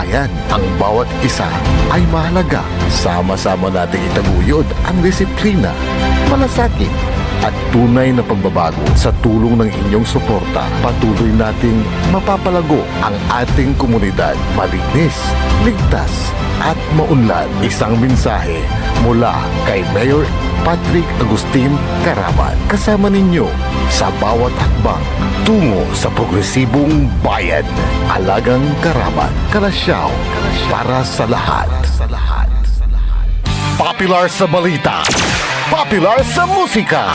bayan. Ang bawat isa ay mahalaga. Sama-sama nating itaguyod ang disiplina, malasakit, at tunay na pagbabago. Sa tulong ng inyong suporta, patuloy nating mapapalago ang ating komunidad. Malinis, ligtas, at maunlad. Isang mensahe mula kay Mayor Patrick Agustin Caraman. Kasama ninyo sa bawat hakbang tungo sa progresibong bayan. Alagang Caraman, Kalasyaw, para sa lahat. Popular sa balita, popular sa musika.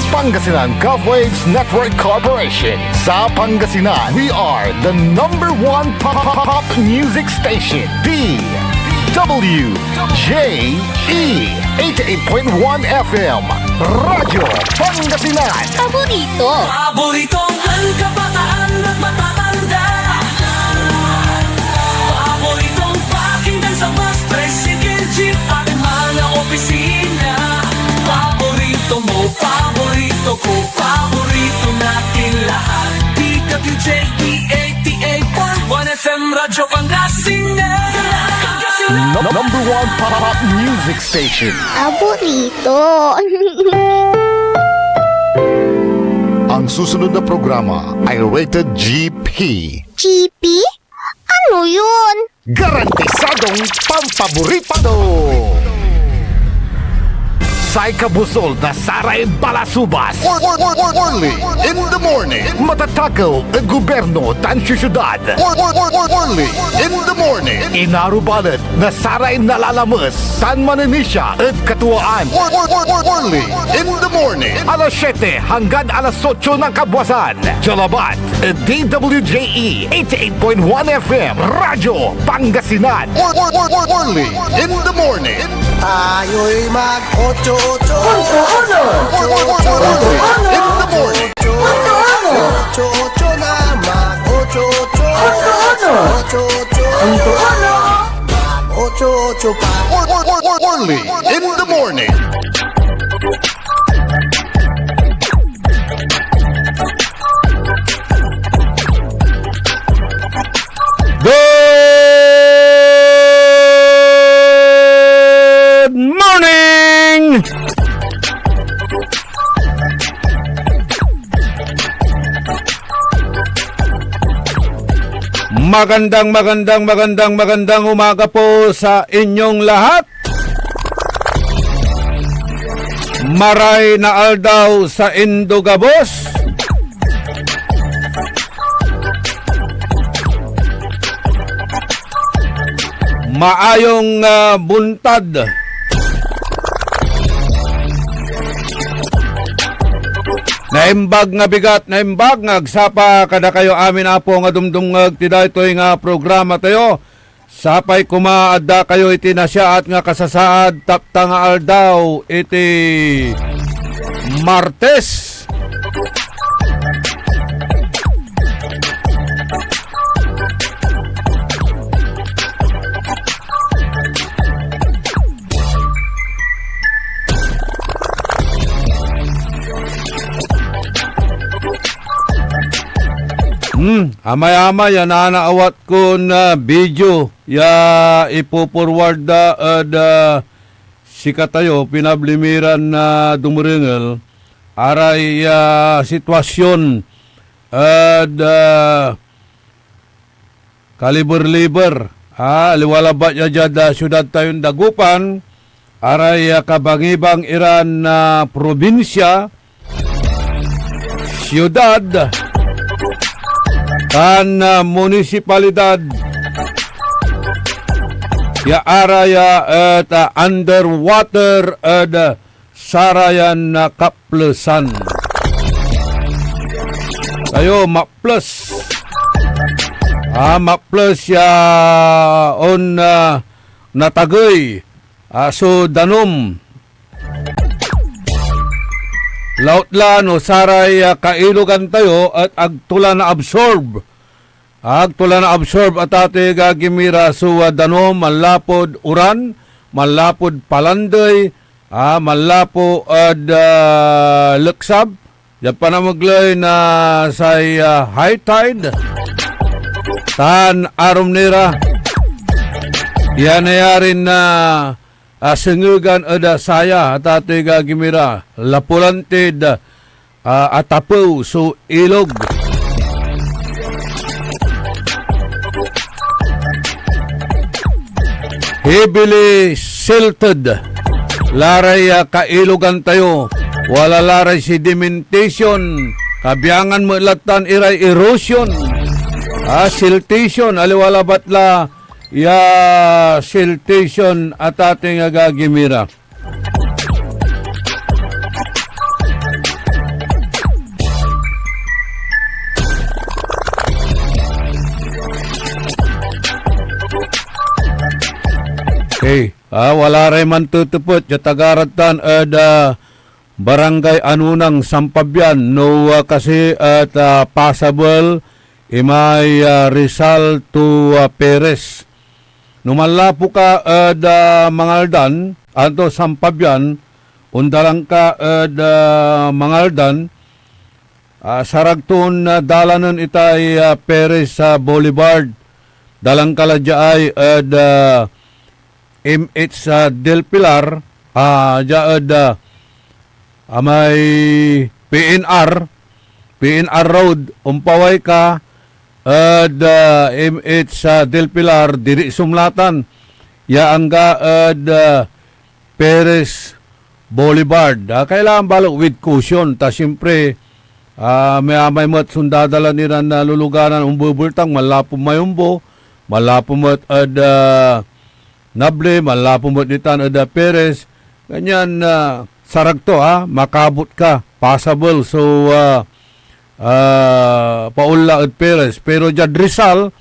Pangasinan Govwaves Network Corporation. Sa Pangasinan, we are the #1 pop music station. DWJE 88.1 FM Radyo Pangasinan. Paboritong ang kabataan at matatanda. Paboritong pakinggan sa bus, tricycle, jeep at mga opisina. Paborito mo, paborito ko, paborito natin lahat. DWJE 88.1 FM Radyo Pangasinan. #1 pop music station. Paborito. Ang susunod na programa ay rated GP. GP? Ano yun? Garantisadong pampaborito! Sai Kabusol na Saray Balasubas. Early in the morning. Matatakaw ang gobyerno tan syudad. Early in the morning. Inarubalat na Saray Nalalamas San Maninisya at Katuwaan. Early in the morning. Alas 7 hanggang alas 8 ng kabwasan. Jalabat at DWJE 88.1 FM Radyo Pangasinan. Early in the morning. Tayo'y mag-ocho-ocho. In the morning. Ocho-ocho na mag-ocho-ocho. Ocho-ocho pa. Early in the morning. Good morning! Magandang umaga po sa inyong lahat. Maray na aldaw sa Indogabos. Maayong buntad. Naimbag nga bigat, naimbag ngagsapa kada kayo amin apo nga dumdumngag ti daytoy nga programa tayo. Sapay kumaadda kayo iti nasya at nga kasasaad tapta nga aldaw iti Martes. Amay-amay yan naawat ko na video ya ipo-forward sikat tayo pinablimiran na dumuringel aray sitwasyon kaliber-liber liwalabat ya jada syudad tayong Dagupan aray kabangibang iran na probinsya syudad kan munisipalidad ya araya at underwater at sarayan na kaplusan tayo mapplus ya on natagay so danom lautlan o saray kailugan tayo at agtula na absorb at ate gagimira so danom malapod uran malapod palanday malapo ad luksab yan pa na maglay na say high tide tan arom nira Yan ayarin na sengugan ada saya at ato'y gagimira. Lapulantid atapo so ilog. Heavily silted. Laray kailugan tayo. Wala laray sedimentation. Kabiyangan mo latan iray erosion. Siltation. Aliwala batla siltation at ating gagimira. Okay. Wala rin man tutupot. Yatagaratan barangay anunang sampabyan. No kasi at possible imay Rizal to Perez. Numalapo ka Mangaldan. Anto sampabyan. Undalang ka Mangaldan. Saragtun dalanan itay Perez Boulevard. Dalang kaladya ay MH Del Pilar, may PNR Road, umpaway ka, MH Del Pilar, diri sumlatan, yaangga Perez Boulevard. Kailangan balok with caution, ta siyempre, may mat sundadala nila na luluganan, umbubultang, malapong mayumbo, malapong mat Nable, malapumot nitan ada Perez. Ganyan, saragto makabot ka. Possible. So, paula at Perez. Pero dyan Rizal,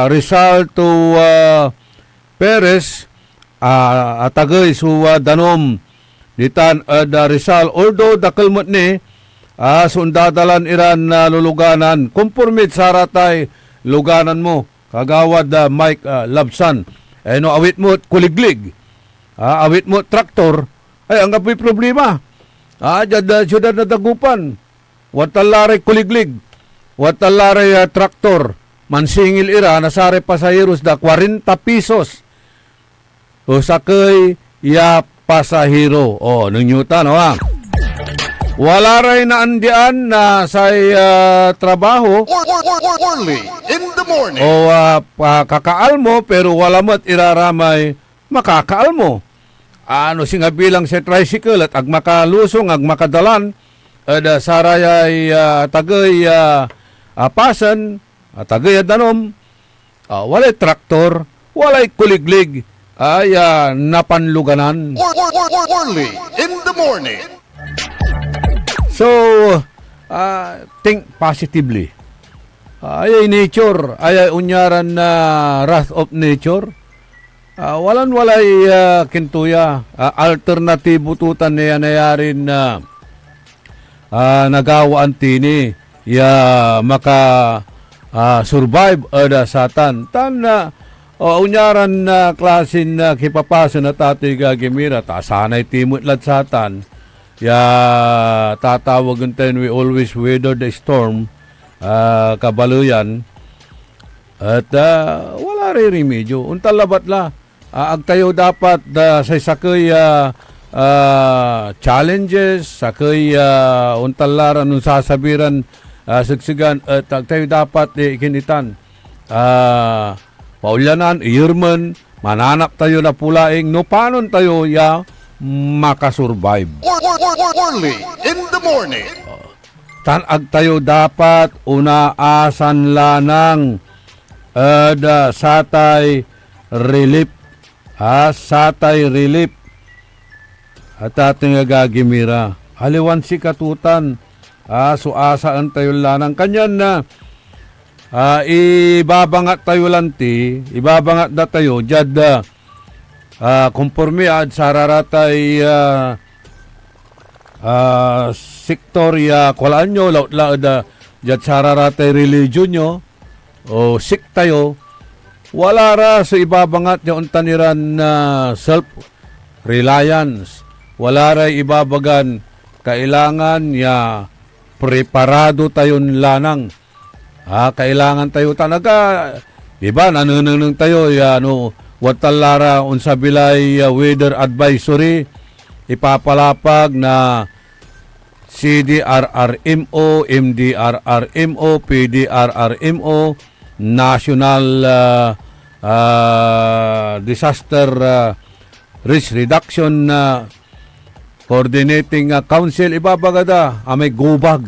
Rizal to Perez, atagay so danom nitan ada Rizal. Although, dakalmot ni, sundadalan iran luluganan. Conformit saratay luganan mo. Kagawad Mike Labsan. No, awit mo kuliglig. Awit mo traktor. Ay, ang apoy problema. Dyan syudad na dagupan. Watalare kuliglig. Watalare traktor. Mansingil ira, nasare pasahiros da 40 pesos. O sakay pasahiro. Nangyutan, Wala rin na andian na sa trabaho. Early in the morning. O kakaal mo pero wala mo't iraramay makakaal mo. Singa bilang sa tricycle at ag makalusong, ag makadalan, saray ay tagay pasan, tagay danom, walay traktor, walay kuliglig, ay napanluganan. Early in the morning. So, think positively. Ay nature, ay unyaran na wrath of nature. Walay kintuya. Alternatibo tutan niya nayarin na nagawaan tini maka survive ada satan. Tan unyaran na klasin na kipapaso na tatoy gagimira. Sanay timot lat satan. Tatawagan tayo, we always weather the storm, kabaluyan, at wala rin remedyo. Untalabat la, ag tayo dapat sa sakay challenges, sakay untalaran nung sasabiran, sigsigan, at ag tayo dapat ikinitan. Paulyanan, iyurman, mananak tayo na pulaing, no panon tayo makasurvive. Early in the morning. Tanag tayo dapat unaasan lanang satay relief. Satay relief. At ating gagimira. Haliwan si katutan. Suasaan tayo lanang. Kanyan na ibabangat tayo lanti. Ibabangat na tayo. Jad konforme ad sararatay sektor kulaan nyo, laut jad sararatay religion nyo, o sik tayo, wala ra sa ibabangat nyo untaniran na self-reliance. Wala ra ibabagan, kailangan preparado tayon lanang. Kailangan tayo talaga Diba, nanununong tayo, watalara unsa bilay weather advisory, ipapalapag na CDRRMO, MDRRMO, PDRRMO, National Disaster Risk Reduction Coordinating Council, ibabagada, may gubag.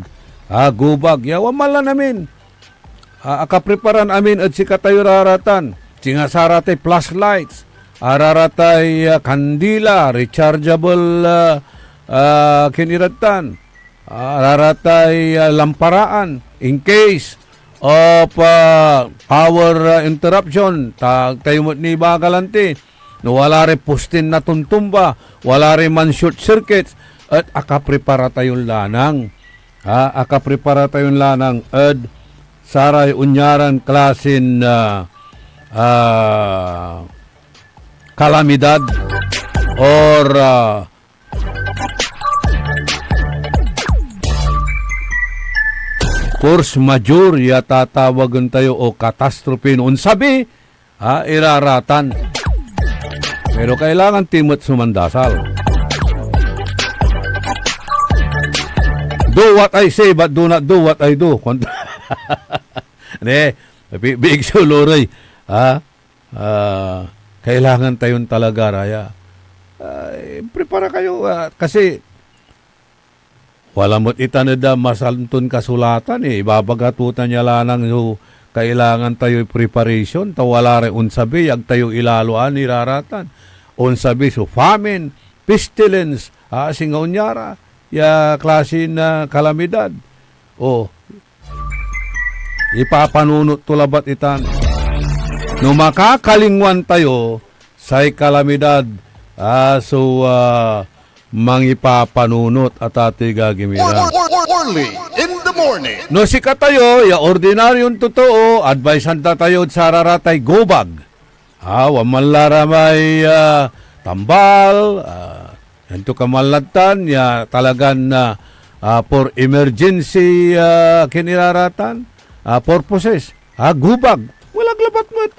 Gubag. Wamala namin. Akapreparan amin at si katayo raratan. Singa saratay flashlights. Araratay kandila, rechargeable kiniratan. Araratay lamparaan in case of power interruption. Tayo ni bagalanti. No, wala rin postin na tuntumba. Wala rin man short circuits. At akaprepara tayong lanang. Akaprepara tayong lanang. At saray unyaran klasin kalamidad or force majeure tatawagan tayo o catastrophe noon sabi iraratan, pero kailangan timot sumandasal. Do what I say but do not do what I do. Big suluroy. Kailangan tayon talaga, Raya. Prepara kayo. Kasi, wala mo't itanada masalton kasulatan. Ibabagatutan niya lanang kailangan tayo preparation. Wala rin unsabi. Ag tayo ilaluan, iraratan. Unsabi, famine, pestilence, singaw nyara. Klase na kalamidad. Ipapanunot tulabat itan. No makakalingwan tayo sa kalamidad, mangipapanunot at ati gagimiran. Early in the morning. No sika tayo, ordinaryon totoo, advisean ta tayo sa raratay gubag. Wamanlara may tambal, ito kamalatan, talagan na for emergency kiniraratan. Purposes. Gubag. Walang labat mo't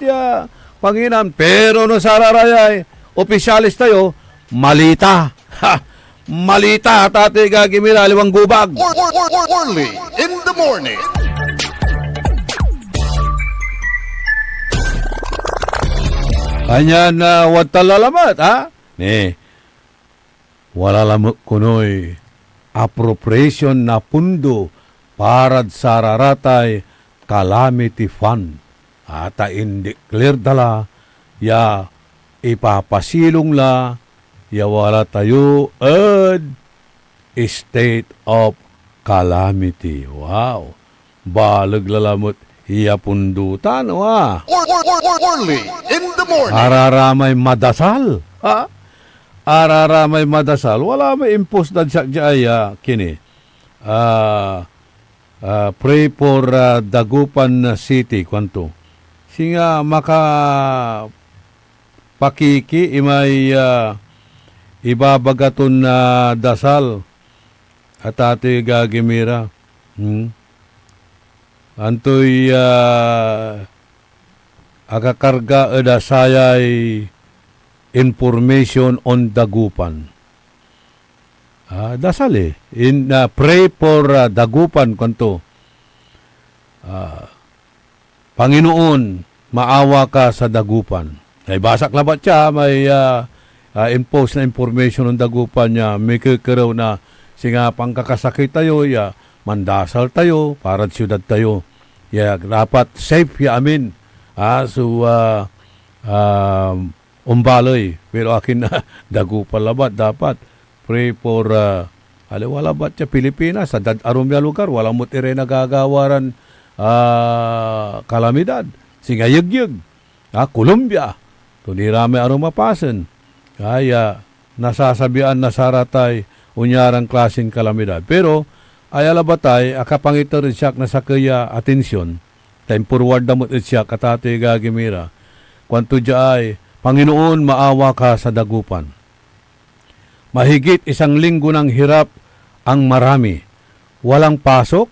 Panginan. Pero no sararayay, opisyalis tayo, malita. Malita, tate gagimira, liwang gubag. Early in the morning. Kanya na watalalamat, wala lamot kunoy appropriation na pundo para sa raratay calamity fund. Ata indeclare dala, ipapasilong la, wala tayo state of calamity. Wow. Balag lalamot, pundutan, Early in the morning. Araramay madasal. Araramay madasal. Wala may impose na siya kini. Pray for Dagupan City kwanto. Singa maka pakiki imay ibabagaton na dasal at ati gagimira. Antoy agakarga edasayay information on Dagupan. Dasal pray for Dagupan kanto. Panginoon, maawa ka sa Dagupan. Ay basak labat siya, may impose na information on Dagupan niya, may kikiraw na singa pangkakasakit tayo, mandasal tayo, para siyudad tayo. Dapat safe amin. Umbaloy. Pero akin na Dagupan labat, dapat pray for wala ba't siya Pilipinas sa arumya lugar wala mo tire nagagawaran kalamidad singayagyag Colombia tunirami arumapasen kaya nasasabian na saratay unyarang klaseng kalamidad pero ayala batay akapangito rin siya na sa kaya atensyon time forward na mo siya katate gagimira kwanto ay Panginoon maawa ka sa Dagupan. Mahigit 1 linggo ng hirap ang marami. Walang pasok,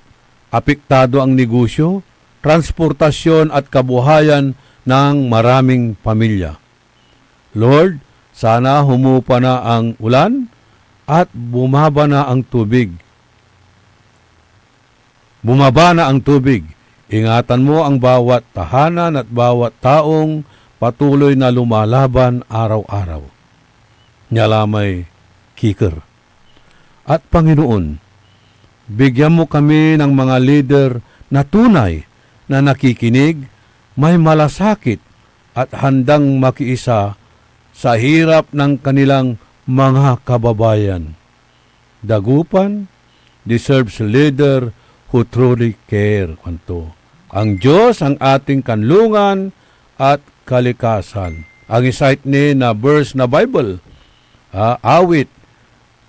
apektado ang negosyo, transportasyon at kabuhayan ng maraming pamilya. Lord, sana humupa na ang ulan at bumaba na ang tubig. Bumaba na ang tubig. Ingatan mo ang bawat tahanan at bawat taong patuloy na lumalaban araw-araw. Nyalamay Kiker. At Panginoon, bigyan mo kami ng mga leader na tunay na nakikinig, may malasakit at handang makiisa sa hirap ng kanilang mga kababayan. Dagupan deserves a leader who truly care. Ang Diyos ang ating kanlungan at kalikasan. Ang isite ni na verse na Bible, Awit,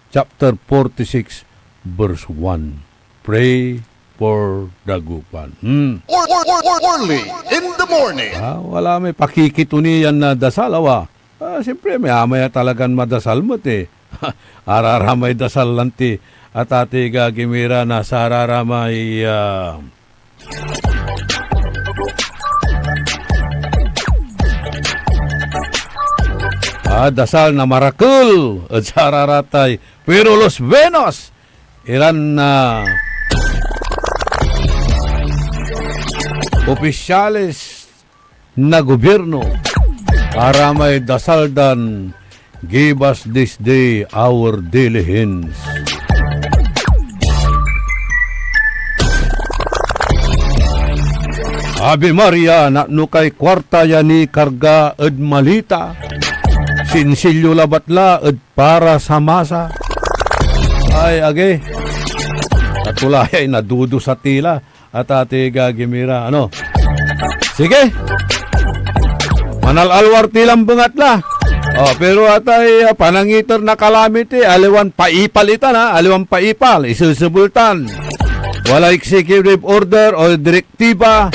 chapter 46, verse 1. Pray for Dagupan. Early in the morning. Wala may pakikitunian na dasal, siyempre, may talagang madasal mo, Araramay dasal lanti. At ati gagimira na sa araramay dasal na marakul at sa araratay. Pero los Venos, iran na opisyales na gobyerno, aramay dasaldan, give us this day our daily hens. Ave Maria, nakno kay kwarta yani karga ed malita, sinsilyo labatla ed para sa masa. Ay, age, at tulay nadudo sa tila at ate gagimira. Sige, manalalwar tilang bangatla. Pero atay panangitor na calamity, aliwan paipalitan aliwan paipal, isusubultan. Wala executive order o direktiba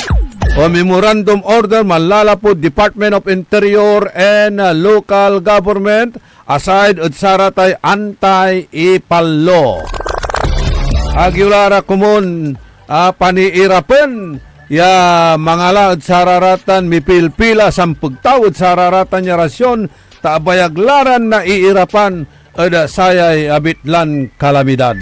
o memorandum order malalapod Department of Interior and Local Government aside at saratay anti-ipal law. Agiulara kumun paniirapen ya mangala at sararatan mipilpila sampugtaw at sararatan ya rasyon tabayaglaran na iirapan at sayay abitlan kalamidad.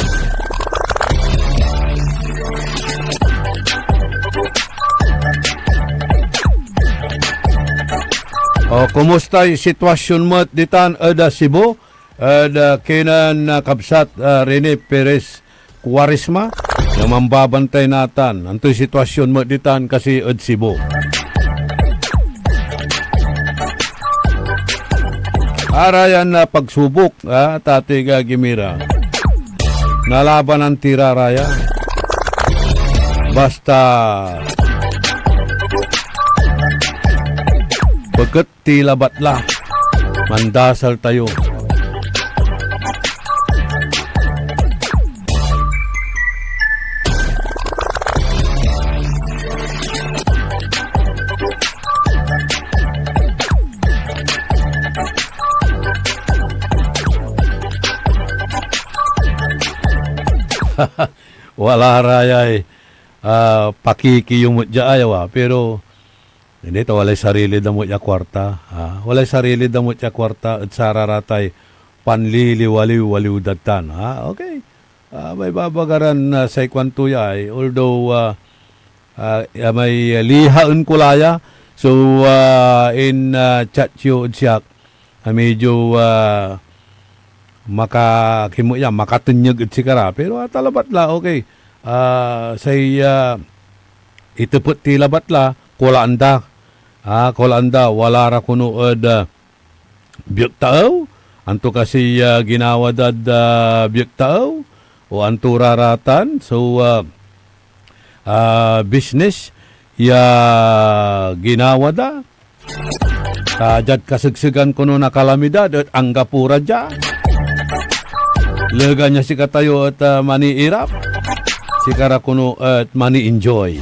Kumusta yung sitwasyon mo ditan ada Cebu? Kinan kabsat Rene Perez Cuaresma na mambabantay natan. Anto yung sitwasyon mo ditan kasi ad Cebu. Arayan na pagsubok, Tate Gagimira. Nalaban ang tiraraya. Basta pagkat tila batla, mandasal tayo. Wala rayay pakikiyong ayaw pero hindi to walay sarili damo ya kwarta. Walay sarili damo ya kwarta at sararatay panliliwaliw-waliw datan. Okay. May babagaran sa ikwantuya although may lihaon kulaya. So in chatyo siyak medyo makatunyag at sikara. Pero talabat la, okay. Say itupot tilabat la, kulaanda. Kulaanda, wala ra kunood biyok tao. Anto kasi ginawa dad biyok tao. O anto raratan. So, business, ginawa da. Jad kasagsagan kuno na kalamidad at anggapura dya. Lega niya si katayo at maniirap. Si karakuno at mani-enjoy.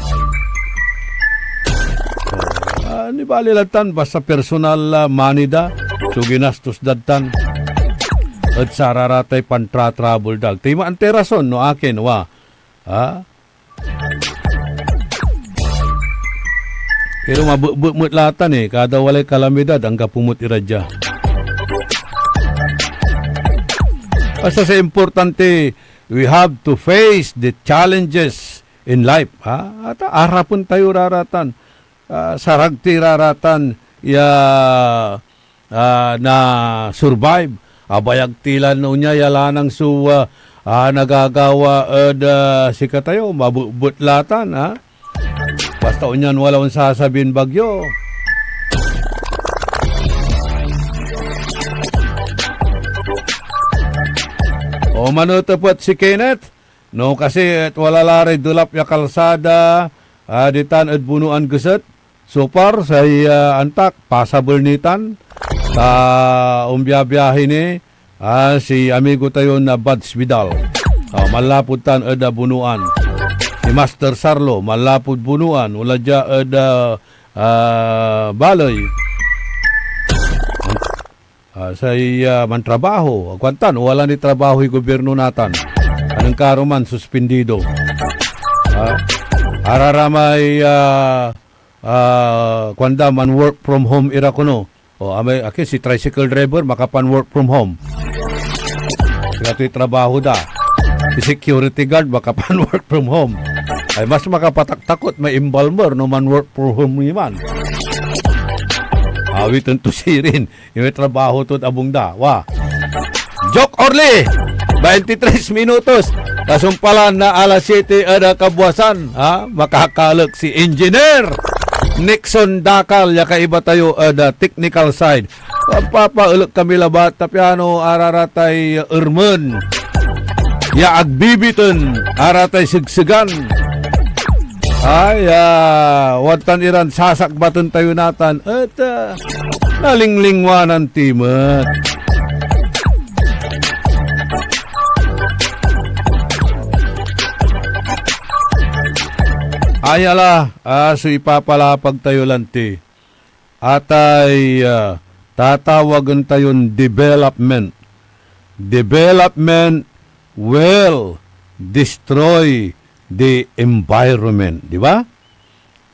Ni balilatan basta personal manida. So ginastos dadtan. At sararatay pantra-trouble dag. Tima ante rason no akin Pero mabut latan kada walay kalamidad ang kapumut iradya. Basta sa importante, we have to face the challenges in life. Ha? At arapon tayo raratan. Saragti raratan na survive. Abayag tilan no niya yalanang nagagawa sika tayo, mabutlatan. Ha? Basta unyan wala sasabihin bagyo. O manutupot si Kenneth, no kasi wala laray dulap ya kalsada, ditan at bunuan gusat. So far, sa antak, passable nitan, sa umbiyabiyahe ni, si amigo tayo na Buds Vidal. Malapod tan at bunuan. Si Master Sarlo, malapod bunuan, wala dya at baloy. Sa mantrabaho, kwantan, wala ni trabaho yung gobyerno natan. Anong karuman, suspendido. Araramay, kwanda, man work from home ira kuno. Si tricycle driver, makapan work from home. Kato'y trabaho da. Si security guard, makapan work from home. Ay, mas makapataktakot, may embalmer, no man work from home naman. Awiton to sirin. Yung trabaho to abong da. Joke Orly! 23 minutos. Kasumpalan na alas 7 ada kabuasan. Makakalag si Engineer Nixon Dakal. Ya kaiba tayo ada technical side. Papaulog kami labat. Tapiano araratay Ermen. Ya agbibiton. Aratay sigsigan. Watan iran sasakbatan tayo natan at nalinglingwanan timat. Ayala, so ipapalapag tayo lanti. At ay tatawagan tayon development. Development will destroy the environment, di ba?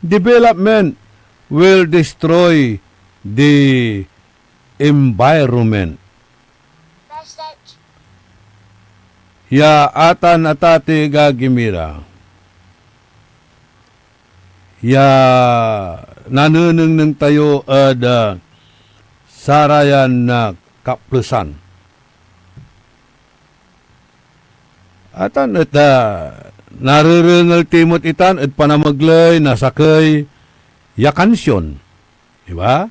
Development will destroy the environment. Ya atan atati gagimira. Ya nanuneng ng tayo ada sarayan na kaplusan. Atan at narurungal timot itan at panamaglay nasakay ya kansyon. Diba?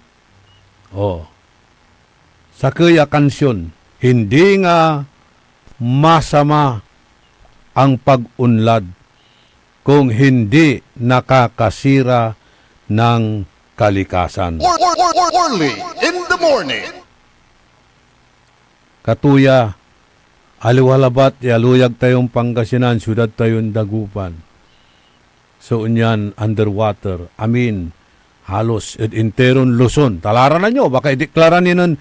Sakay ya kansyon. Hindi nga masama ang pag-unlad kung hindi nakakasira ng kalikasan. Orly in the morning. Katuya, aliwalabat, yaluyag tayong Pangasinan, syudad tayong Dagupan. So, unyan, underwater. Halos, interon Luzon. Talaran na nyo, baka ideklara ni nun,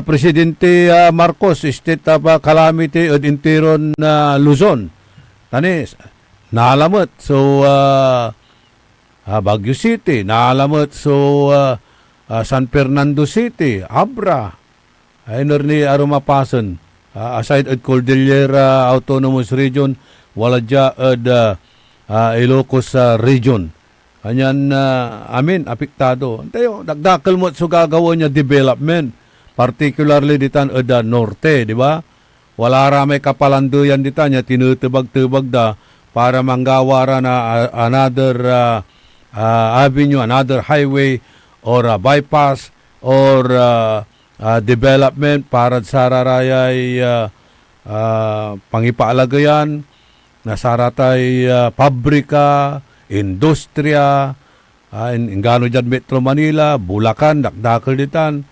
Presidente Marcos, state of calamity, interon Luzon. Tanis, naalamot. So, Baguio City, naalamot. So, San Fernando City, Abra, ayun ni Arumapasan. Aside at Cordillera Autonomous Region, wala dya at Ilocos Region. Anyan, apektado. Tayo, nagdakal mo at so gagawa niya development, particularly ditan at norte, di ba? Wala ramay kapalanduyan ditan niya, tinutubag-tubag da para manggawara na another avenue, another highway, or bypass, or development para sa rarayay pangipaalagayan, nasaratay pabrika, industriya, ingano dyan Metro Manila, Bulacan, Dakdakal ditan.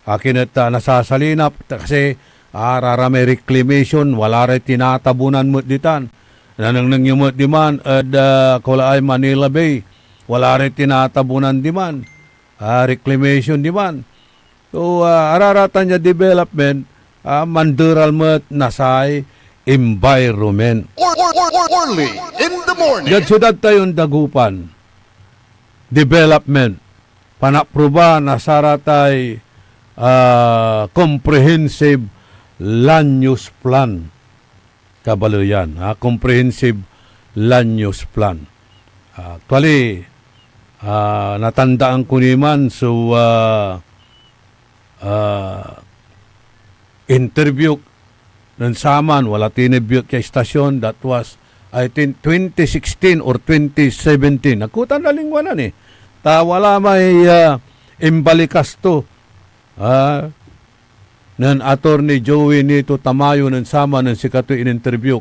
Akin at nasasalinap kasi may reclamation, wala rin tinatabunan mo ditan. Nanang yung diman at kula ay Manila Bay, wala rin tinatabunan diman. Reclamation diman. So, araratan niya development, mandural mo nasay environment. Orly in the morning. Yan syudad tayong Dagupan. development. Panapruba na saratay comprehensive land use plan. Kabalo yan. Comprehensive land use plan. Actually, natandaan ko naman so interview ng Saman, wala tinibiyot kay istasyon. That was, I think, 2016 or 2017. Nagkutan na lingwanan eh. Wala may imbalikas to. Ng attorney Joey nito Tamayo ng Saman ng sikato in-interview.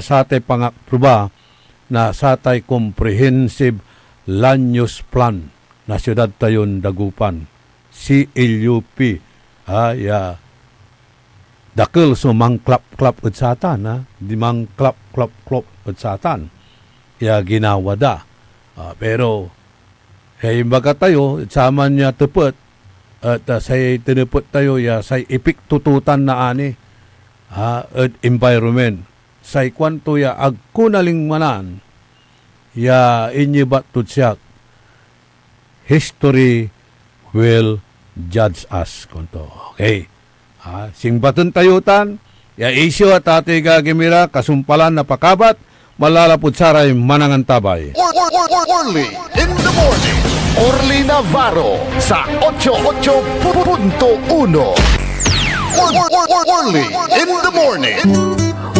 Sa tay pangakpruba na sa tay comprehensive land use plan na siyudad tayon Dagupan. CLUP. Dakil so mangklap-klap at satan, di mangklap-klap-klap at satan. Ginawa da. Pero, baga tayo, sama niya tupot, at say tinupot tayo, say ipik tututan na ani, at environment. Say kwanto agkunaling manan, inyibat tutsyak, history will judge us. Kunto. Okay. Singbatun tayutan, isyo at ati gagimira, kasumpalan na pakabat, malalapot saray manangan tabay. Orly in the morning. Orly Navarro sa 88.1. Orly in the morning.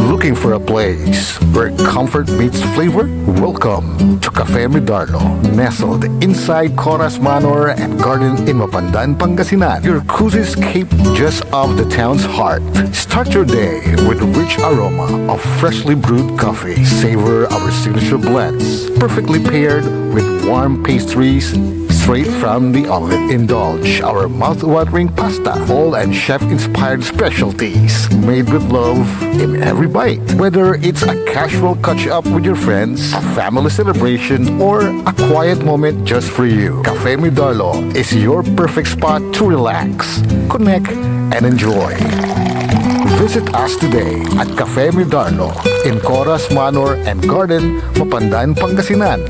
Looking for a place where comfort meets flavor? Welcome to Cafe Medardo, nestled inside Coras Manor and Garden in Mapandan, Pangasinan. Your cozy escape just off the town's heart. Start your day with a rich aroma of freshly brewed coffee. Savor our signature blends, perfectly paired with warm pastries straight from the oven. Indulge our mouth-watering pasta, all and chef-inspired specialties made with love in every bite. Whether it's a casual catch-up with your friends, a family celebration, or a quiet moment just for you, Cafe Medardo is your perfect spot to relax, connect, and enjoy. Visit us today at Cafe Medardo in Coras Manor and Garden, Mapandan, Pangasinan,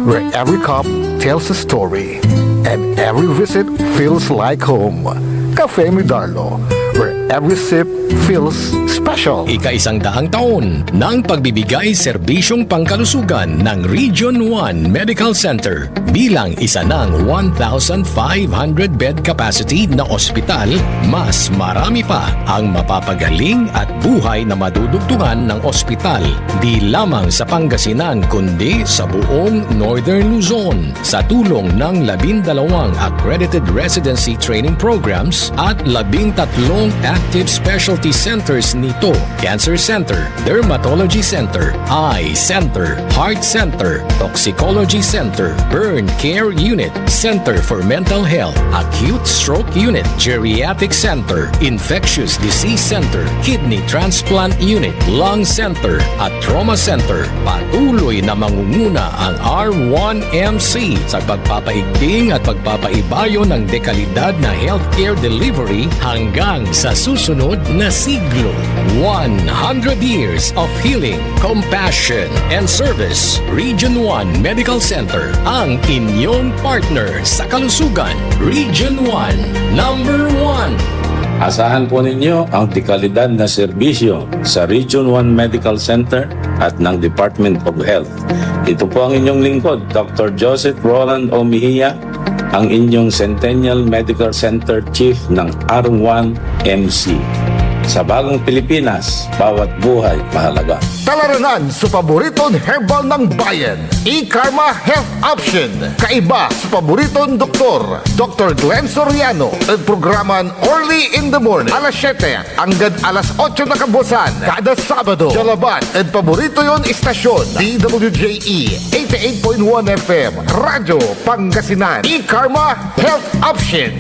where every cup tells a story and every visit feels like home. Cafe Medardo, where every sip feels special. Ika-100 taon ng pagbibigay serbisyong pangkalusugan ng Region 1 Medical Center bilang isa ng 1,500 bed capacity na ospital, mas marami pa ang mapapagaling at buhay na madudugtungan ng ospital di lamang sa Pangasinan kundi sa buong Northern Luzon sa tulong ng 12 accredited residency training programs at 13 active specialty centers nito: Cancer Center, Dermatology Center, Eye Center, Heart Center, Toxicology Center, Burn Care Unit, Center for Mental Health, Acute Stroke Unit, Geriatric Center, Infectious Disease Center, Kidney Transplant Unit, Lung Center, at Trauma Center. Patuloy na mangunguna ang R1MC sa pagpapaigting at pagpapaibayo ng dekalidad na healthcare delivery hanggang sa susunod na siglo. 100 years of healing, compassion, and service. Region 1 Medical Center, ang inyong partner sa kalusugan. Region 1, number 1. Asahan po ninyo ang dekalidad na serbisyo sa Region 1 Medical Center at ng Department of Health. Ito po ang inyong lingkod, Dr. Joseph Roland Omihia, ang inyong Centennial Medical Center Chief ng R1MC. Sa bagong Pilipinas, bawat buhay mahalaga. Talaranan sa paboritong herbal ng bayan, E-Karma Health Option. Kaiba sa paboritong doktor, Dr. Glenn Soriano. At programan Orly in the Morning, alas 7 hanggang alas 8 na kabusan. Kada Sabado, Jalaban. At paborito yon istasyon, DWJE 88.1 FM, Radyo Pangasinan. E-Karma Health Option.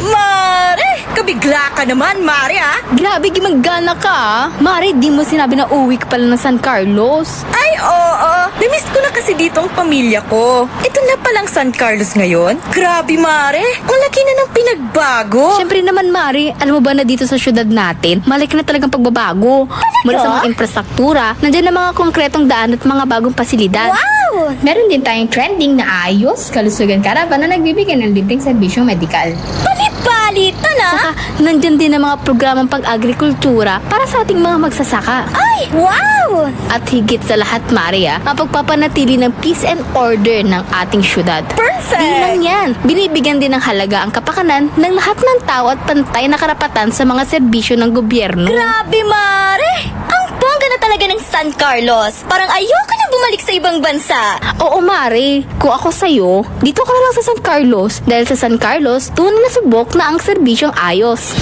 Mare! Kabigla ka naman, Mare, ah! Grabe, gimaggana ka ah. Mare, di mo sinabi na uwi ka pala ng San Carlos. Ay, oo. Namiss ko na kasi dito ang pamilya ko. Ito na palang San Carlos ngayon. Grabe, Mare. Ang laki na ng pinagbago. Siyempre naman, Mare, alam mo ba na dito sa syudad natin, malaki na talagang pagbabago. Mula sa mga infrastruktura, nandiyan na mga konkretong daan at mga bagong pasilidad. Wow! Meron din tayong trending na ayos, kalusugan karavan na nagbibigay ng libreng serbisyong medikal. Palit-palitan, ah! Saka, nandyan din ang mga programang pang-agrikultura para sa ating mga magsasaka. Ay, wow! At higit sa lahat, Maria, ang pagpapanatili ng peace and order ng ating syudad. Perfect! Di lang yan, binibigyan din ng halaga ang kapakanan ng lahat ng tao at pantay na karapatan sa mga serbisyo ng gobyerno. Grabe, Mare! Ang bongga na talaga ng San Carlos. Parang ayoko na bumalik sa ibang bansa. Oo, Mare. Kung ako sa'yo, dito ka na lang sa San Carlos. Dahil sa San Carlos, tunay na subok na ang serbisyong ayos.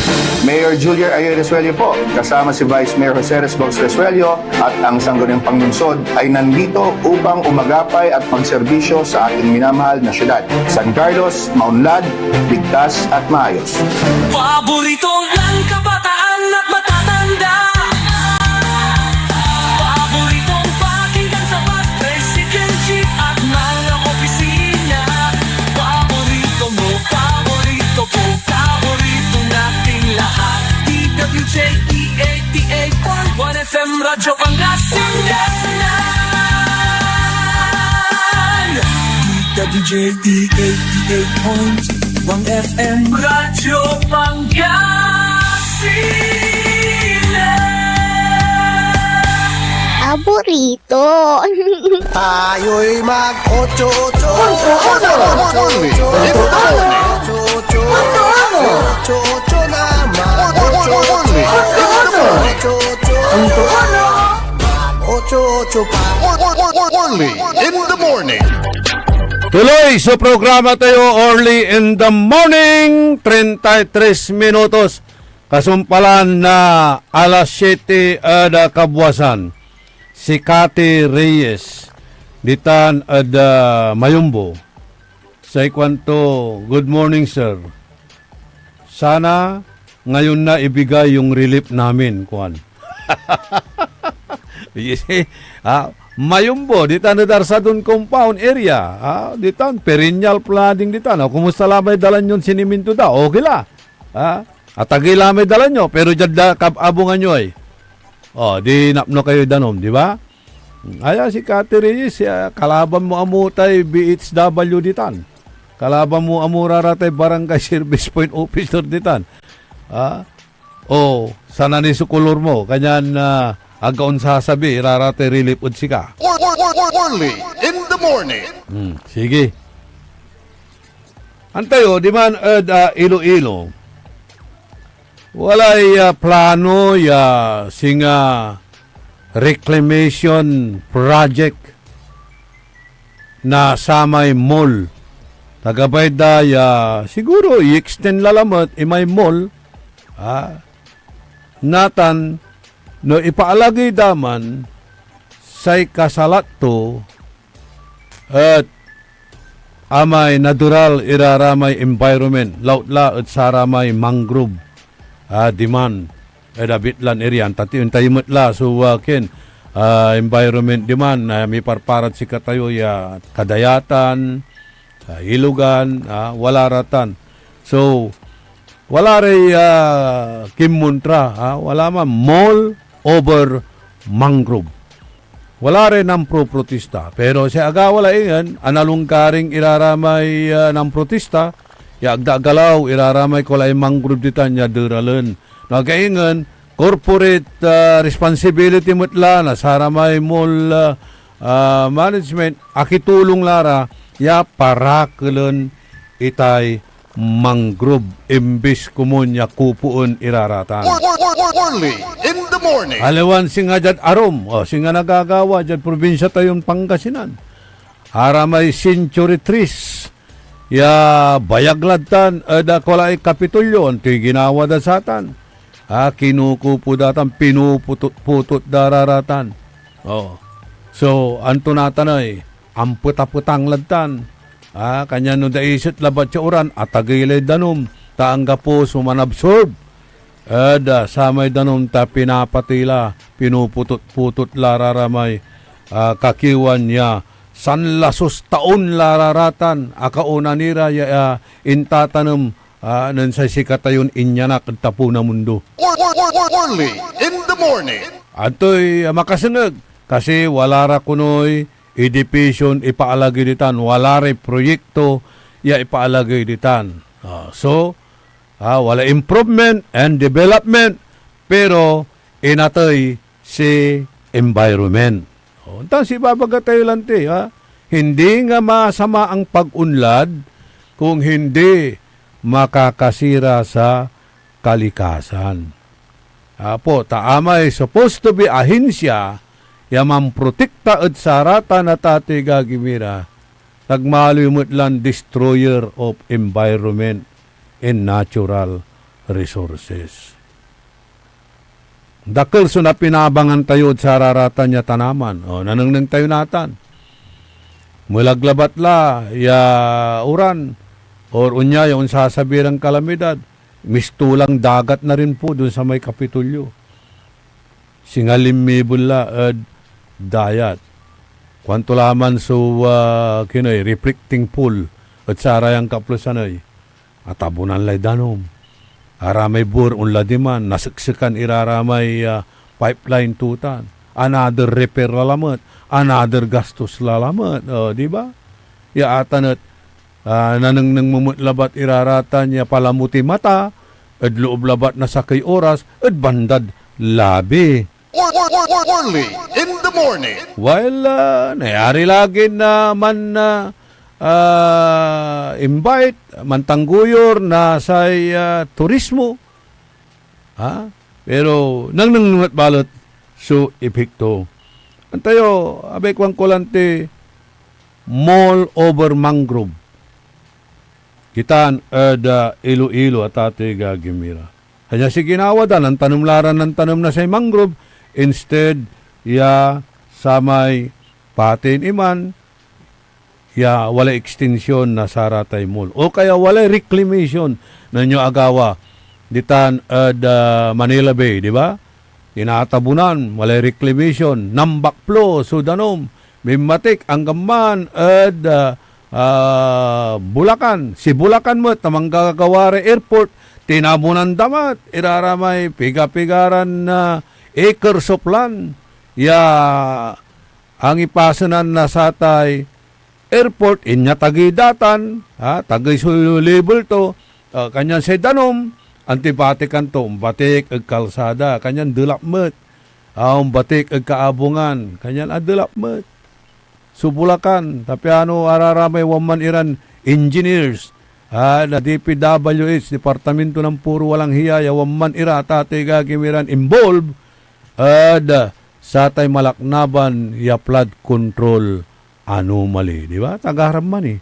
Mayor Julia Ayer Resuello po, kasama si Vice Mayor Jose Resbox Resuello at ang Sangguniang Panglungsod ay nandito upang umagapay at magserbisyo sa ating minamahal na syudad. San Carlos, maunlad, ligtas at maayos. Paborito ng kabataan at matatanda. Paboritong pakinggan sa bus, tricycle, jeep at mga opisina. Paborito mo, paborito ko, paborito nating lahat. DWJE 88.1 FM Radyo Pangasinan. DWJE 88.1 FM Radyo Pangasinan. Paborito. Tayo'y mag-ocho-ocho. Ocho-ocho na Ocho-ocho pa. Only in the morning. Tuloy sa programa tayo early in the morning, 33 minutos. Kasumpalan na alas 7 ada kabwasan. Si Cathy Reyes, ditan ada Mayumbo. Sa ikwanto, good morning sir. Sana ngayon na ibigay yung relief namin, kuan. Mayumbo, ditan na Darsadun compound area. Ditan, perennial flooding ditan. Kumusta lamay dalan yun siniminto da? Okay la. At agila may dalan nyo, pero dyan da kababungan nyo ay. Di napno kayo danom, di ba? Aya si Cathy Reyes, kalaban mo amutay BHW ditan. Kalaban mo amuraratay barangay service point officer ditan. Sana ni sukulor mo, kanyan agaon sasabi, irarate relief ud sika. Only in the morning. Sige. Antayo, di man Iloilo. Walay plano singa reclamation project na samay mall. Tagabay da siguro i-extend lalamat imay mall. Natan no ipaalagay daman say kasalat to at amay natural iraramay environment lautla at saramay mangrove demand edabitlan area tati untayimot la so environment demand may parparat si katayo kadayatan hilugan wala ratan so wala ray kimuntra wala man mall over mangrove. Wala rin ng pro-protesta. Pero sa agawala ingan, analungkaring iraramay ng protesta, agdagalaw iraramay ko lang mangrove ditan niya duralan. Nagaingan, corporate responsibility mutla na saramay mall management, akitulong lara, parakulon itay mangrove imbis kumunya kupuon iraratan. Only in the morning. Alawan singa dyan arom. Singa nagagawa dyan probinsya tayong Pangasinan. Haramay century trees. Bayaglatan ada kolay kapitulyo. Ito'y ginawa da satan. Kinukupo datan. Pinuputot dararatan. So, anto natanay. Amput-aputang ladtan. Kanya no da isot labat siya uran at agilay danom taangga po sumanabsorb. Samay danon ta pinapatila, pinuputot-putot lararamay, kakiwan niya, sanlasos taon lararatan, akauna nira ya intatanam, nan sa sikatayon inyanak at tapo na mundo. Only in the morning. Ato'y makasunod, kasi wala ra kunoy, edipisyon ipaalagay ditan, wala ra proyekto, ya ipaalagay ditan. Wala improvement and development, pero inatoy si environment. Unta si babagatay lang hindi nga masama ang pag-unlad kung hindi makakasira sa kalikasan. Taamay supposed to be ahensya yaman protekta at sarata na tate gagimira nagmalimot lang destroyer of environment and natural resources. Dakil so na pinabangan tayo at sararata niya tanaman. Nanangnang tayo natan. Mulaglabat la ya uran or unya yung sasabirang kalamidad. Mistulang dagat na rin po dun sa may Kapitulyo. Singalimibul la dayat. Kwanto laman so reflecting pool at sarayang kaplusanay. At abunan lay danom. Aramay bur unladiman, nasiksikan iraramay pipeline tutan. Another repair lalamat, another gastos lalamat. Di ba? Yaatan at nanang mumutlabat iraratan niya palamuti mata, at loob labat na sakay oras, at bandad labi. Only in the morning. While nayari lagi na man invite, mantangguyor na sa turismo. Pero nang balot so epekto. Antayo, abay kwang kulante, mall over mangrove. Kitaan Iloilo at ate gagimira. Kanya si ginawadan, ang tanumlaran ng tanum na sa mangrove, instead, samay patin iman, wala extension na saratay mall. O kaya wala reclamation na nyo agawa. Ditan Manila Bay, di ba? Tinatabunan, wala reclamation. Nambakplo, Sudanom, Mimatik, Anggaman, Bulacan. Si Bulacan mo, tamang gagawari airport, tinabunan damat, iraramay, piga-pigaran na acres of land. Ang ipasanan na satay airport, inya tagidatan, tagay level to, kanyan sa danom, antibatikan to, batik ag kalsada, kanyan dilapmet, batik ag kaabungan, kanyan adilapmet. Subulakan, tapi araramay waman iran engineers, na DPWH, Departamento ng Puro Walang Hiya, waman ira, tate gagimiran involved, satay malaknaban, flood control anomaly, di ba? Tagaram man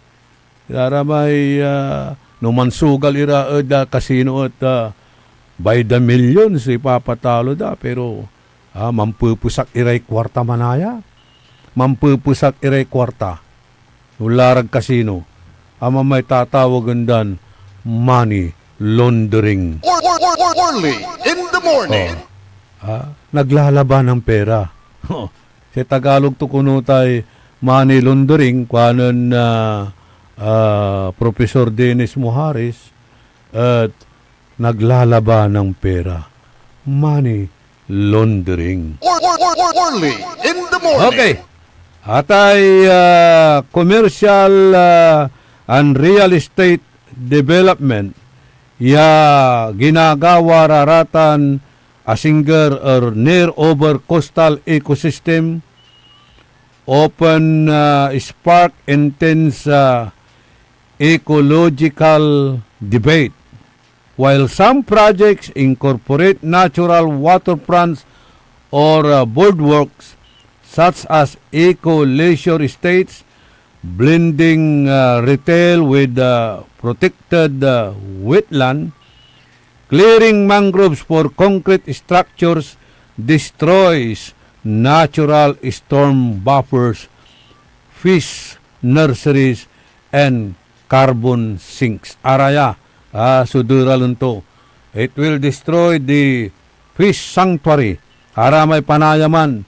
Iraramay, numansugal ira, kasino at by the millions, ipapatalo da, pero mampupusak iray kwarta manaya. Mampupusak iray kwarta. Nularag kasino. May tatawagan dan money laundering. Only in the morning. Naglalaban ng pera. Sa Tagalog to kunutay money laundering, kwanan Professor Dennis Muharis, at naglalaban ng pera. Money laundering. Only in the morning. Okay. Atay commercial and real estate development ginagawa raratan asinger or near over coastal ecosystem open spark intense ecological debate while some projects incorporate natural waterfronts or boardwalks such as eco-leisure estates, blending retail with protected wetland, clearing mangroves for concrete structures destroys natural storm buffers, fish nurseries, and carbon sinks. Araya, sudural to. It will destroy the fish sanctuary. Aramay panayaman.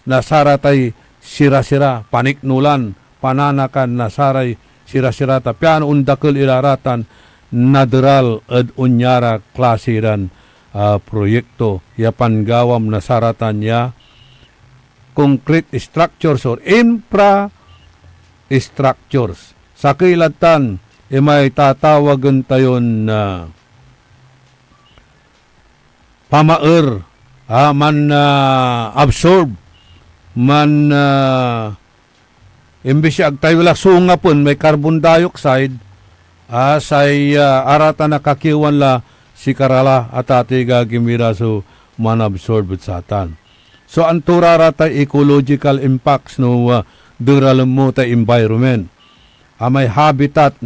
Nasaratay sira-sira, paniknulan, pananakan, nasaray sira-sira. Tapian undakil ilaratan, nadaral at unyara klasiran proyekto. Yapan gawam nasaratan ya concrete structures or infrastructures. Sa kilatan, may tatawagan tayon na pamaer, man absorb, man imbis agtayo wala sunga pun, may carbon dioxide, say arata na kakiwan la si karala at ati gagimira so man absorb at satan. So ang turarata ecological impacts no dural mo ta environment. May habitat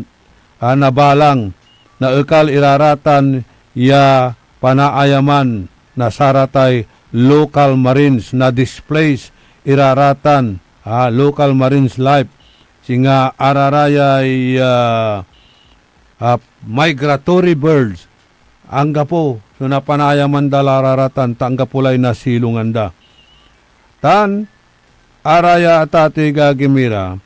na balang na ekal iraratan ya panaayaman na saratay local marines na displace iraratan local marines life singa ararayay migratory birds angga po so na panayaman dalararatan tangga pulay na silungan da tan araya atati gagimira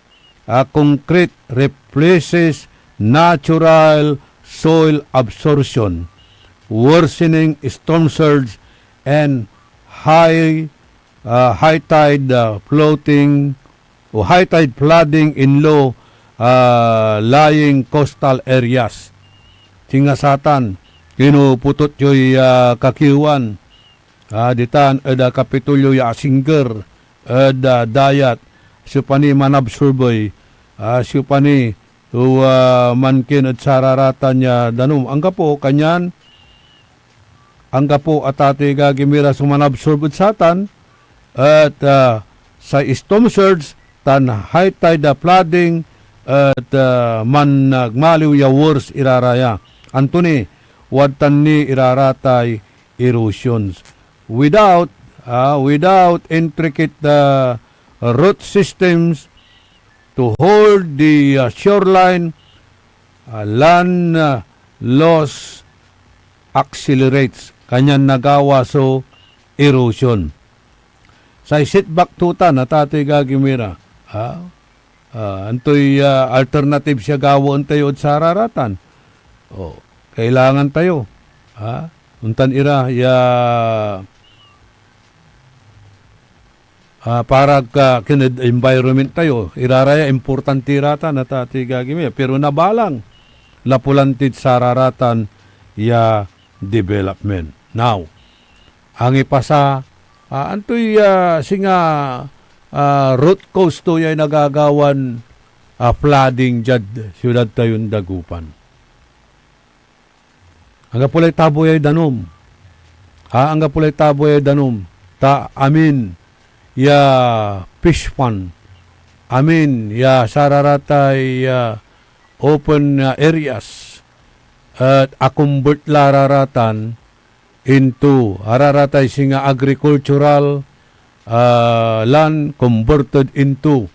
concrete replaces natural soil absorption, worsening storm surge and high tide floating o high tide flooding in low lying coastal areas. Tingasatan kinuputot yoy kakiwan ditan ada kapitulyo ya singer ada dayat supani manabsurboy supani mankin at sararatan niya danum. Angga po kanyan, angga po atate gagimira sumanabsorb at satan at sa storm surge tan high tide flooding at man nagmaliw ya worse iraraya. Antuni, wadtan ni iraratay erosions. Without intricate root systems to hold the shoreline, land loss accelerates. Kanyan nagawa so erosion. Sa setback tuta na tatay gagimira. Antoy alternative siya gawon tayo at sararatan. Kailangan tayo. Untan ira ya para kinid environment tayo iraraya importante rata na tati gagimi pero nabalang lapulantid sararatan ya development. Now ang ipasa antoy singa root coast to yay nagagawan flooding jad siyudad tayon dagupan. Ang pulay tabo yay danom. Ang pulay tabo yay danom. Amin ya fish pond. Amin ya sararatay open areas at akumbert lararatan into araratay singa agricultural land converted into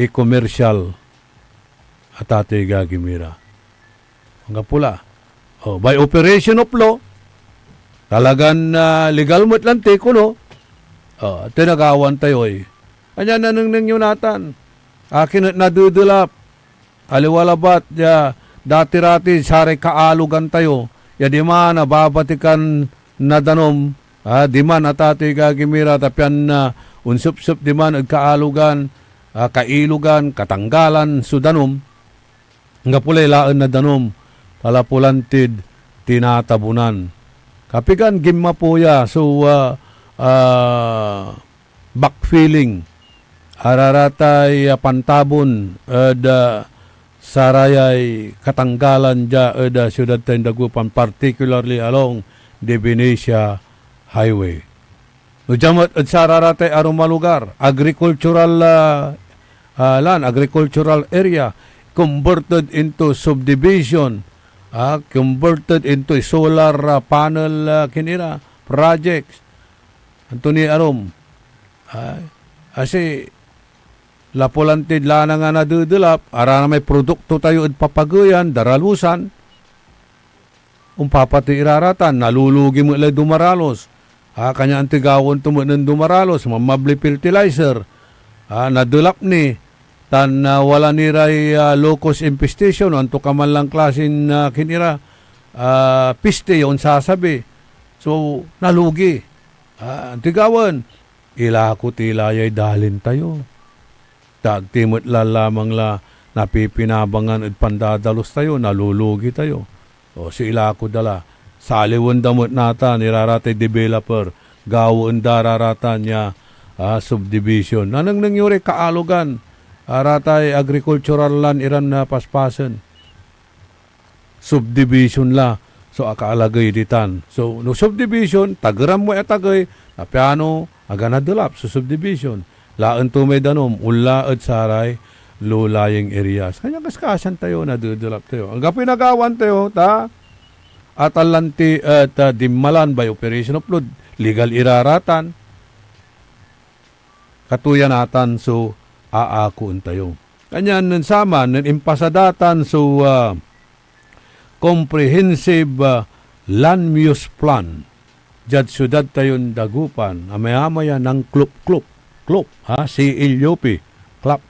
a commercial atate gagimira. Ang pula. By operation of law, talagan legal mo Atlante kuno, tinagawan tayo eh. Anya nanang yunatan. Akin at nadudulap. Aliwalabat, dati-rati, sari kaalugan tayo. Ya di man, babatikan na danom, di man atati gagimira, tapyan na unsup-sup di man, kaalugan, kailugan, katanggalan, sudanom. Nga pulay laan na danom. Talapulantid, tinatabunan. Kapigan, gimma po ya. So, backfilling. Araratay pantabon. Sarayay katanggalan dya. Siyudad tayong dagupan. Particularly along the Venecia Highway. Ujamat at sararatay arumalugar. Agricultural land, agricultural area. Converted into subdivision. Converted into solar panel kinira projects. Antoni arom. Kasi lapulantid lana nga nadudulap, ara na may produkto tayo at papagayan, daralusan, umpapati iraratan, nalulugi mo ilay dumaralos. Kanya ang tigawon tumunan dumaralos, mamabli fertilizer. Nadulap ni, tan wala ni ray locust infestation, anto ka man lang klasin kinira, piste yon sasabi. So, nalugi. Ang tigawon, ilako tilayay dalin tayo. Tagtimot lamang la napipinabangan at pandadalos tayo, nalulugi tayo. O si ilako dala, saliwan damot nata, niraratay developer, gawon dararatan niya subdivision. Nanang nangyuri kaalugan, ratay agricultural land iran na paspasan. Subdivision la, so akaalagay ditan. So, no subdivision, tagaram mo etagay, na piano, aga nadulap sa subdivision. Laan to may danom, ula at saray, low-lying areas. Kanya kaskasan tayo, nadudulap tayo. Ang pinagawan tayo, at alanti at dimmalan by operation of flood, legal iraratan, katuyan natan, so aakun tayo. Kanya nansama, impasadatan, so comprehensive land use plan. Jad syudad tayon dagupan, amaya-maya ng klop, si Ilyopi, klap.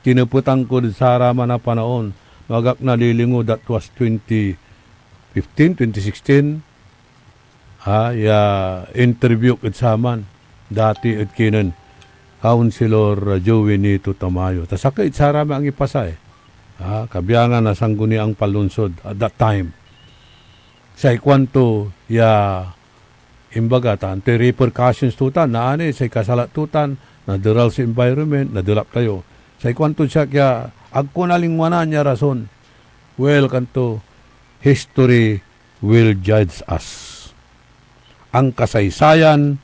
Tinuputang ko sa rama na panahon, magak nalilingo, that was 2016, interview at saman, dati at kinan, Councilor Joey Nito Tamayo. Tasakit sa rama ang ipasay. Kabiyangan na sangguni ang palunsod at that time. Sa ikwanto, imbaga, ante repercussions tutan, naani, sa kasalatutan, nadural sa environment, nadulap tayo. Sa ikwanto siya, kaya, agko nalingwanan niya rason. Well, kanto, history will judge us. Ang kasaysayan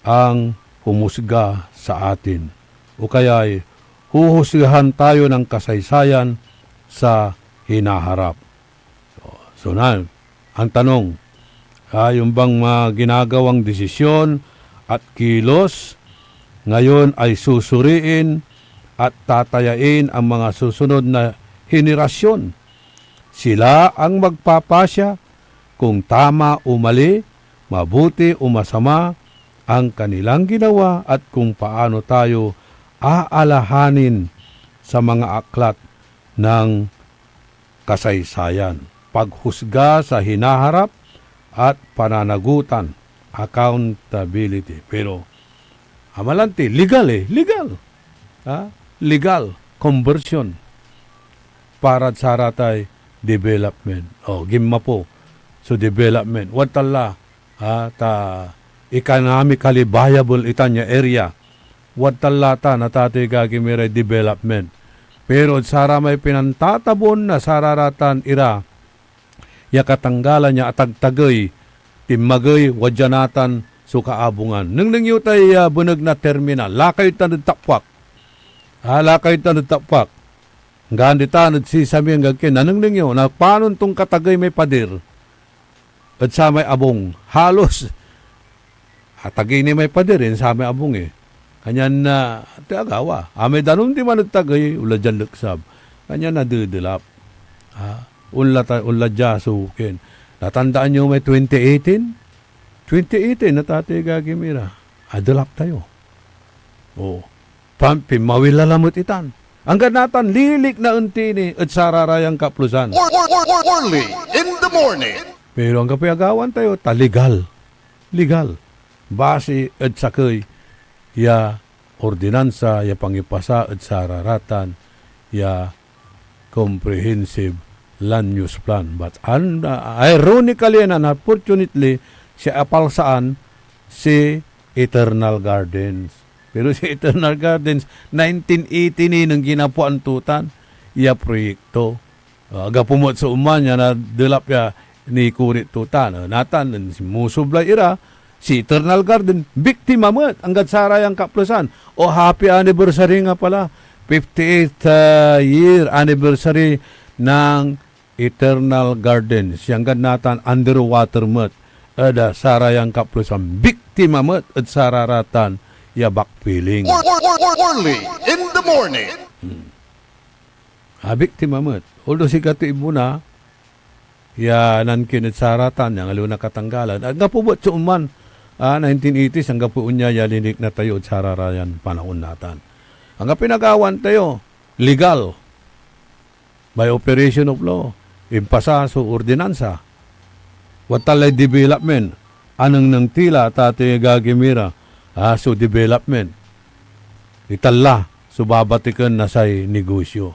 ang humusga sa atin. O kaya'y huhusgahan tayo ng kasaysayan sa hinaharap. So na, ang tanong, yung bang ginagawang desisyon at kilos ngayon ay susuriin at tatayain ang mga susunod na henerasyon. Sila ang magpapasya kung tama o mali, mabuti o masama ang kanilang ginawa at kung paano tayo aalahanin sa mga aklat ng kasaysayan. Paghusga sa hinaharap at pananagutan, accountability. Pero, amalanti, legal. Legal, conversion para sa ratay development. Gimma po. So, development. Watala, economically viable itanya area. Watala ta natatay gagimiray development. Pero sara may pinantatabon na sararatan ira, yakatanggalan niya atagtagay, timagay, wadyanatan, sukaabungan. Nang nangyutay bunag na terminal, lakay tanod takpak. Lakay tanod takpak. Gandi tanod si sami ang gagkin. Nang nangyo, na paano tong katagay may padir? At sa may abong, halos, atagay ni may padirin, sa may abong Kanyan na, tiagawa. May danong di man tagay, ula dyan luksab. Kanyan na dudulap. Unla dya sukin. Natandaan nyo may 2018? 2018, natatay gagimira. Adulap tayo. Pimawila lamot itan. Ang ganatan, lilik na untini at sararayang kaplusan. Early in the morning. Pero ang kapayagawan tayo, legal. Legal. Base at sakay, ordinansa, pangipasa at sararatan, comprehensive land use plan. But ironically and unfortunately, siya apalsaan si Eternal Gardens. Pero si Eternal Gardens, 1980 ni nang ginapuan tutan, proyekto. Aga pumot sa umanya na dilap ni kurit tutan. Natan, si Musublay ira, si Eternal Garden, biktima mo ang gadsarayang kaplusan. Happy anniversary nga pala. 58th year anniversary ng Eternal Garden. Siyang ganatan underwater mo at sarayang kaplusan. Biktima mo at sararatan backpeeling. Early in the morning. Biktima mo. Although si Katibo na, ya nankin at saratan yang alo nakatanggalan. At nga po ba uman 1980s hanggang po unya yalinik na tayo at sararayan panahon natan. Hanggang pinagawan tayo, legal, by operation of law, impasa so ordinansa, watalay development, anang nang tila tate gagimira, so development, itala, so babatikan na say negosyo.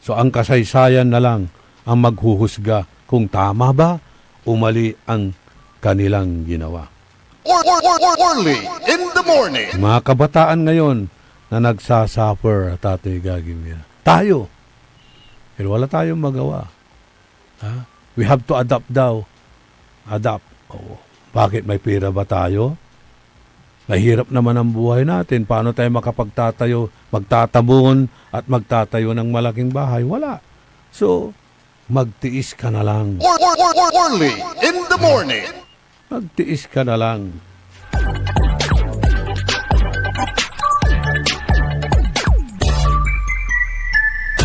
So ang kasaysayan na lang ang maghuhusga kung tama ba o mali ang kanilang ginawa. Early in the morning. Mga kabataan ngayon na nagsasuffer, Tatay Gagimira. Tayo. Pero wala tayong magawa. We have to adapt daw. Adapt. Bakit may pera ba tayo? Mahirap naman ang buhay natin. Paano tayo magtatabon at magtatayo ng malaking bahay? Wala. So, magtiis ka na lang. Early in the morning. Magtiis ka na lang.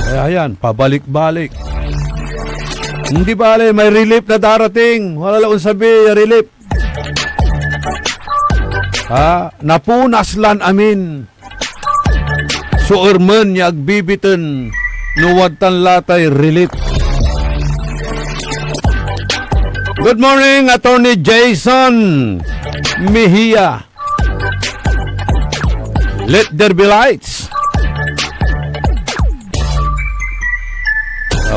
Kaya yan, pabalik-balik. Hindi bale, may relief na darating. Wala lang sabi, relief. Napunas lan amin. Suurman niya agbibitin. Nuwadtan latay relief. Good morning, Attorney Jason Mejia. Let there be lights.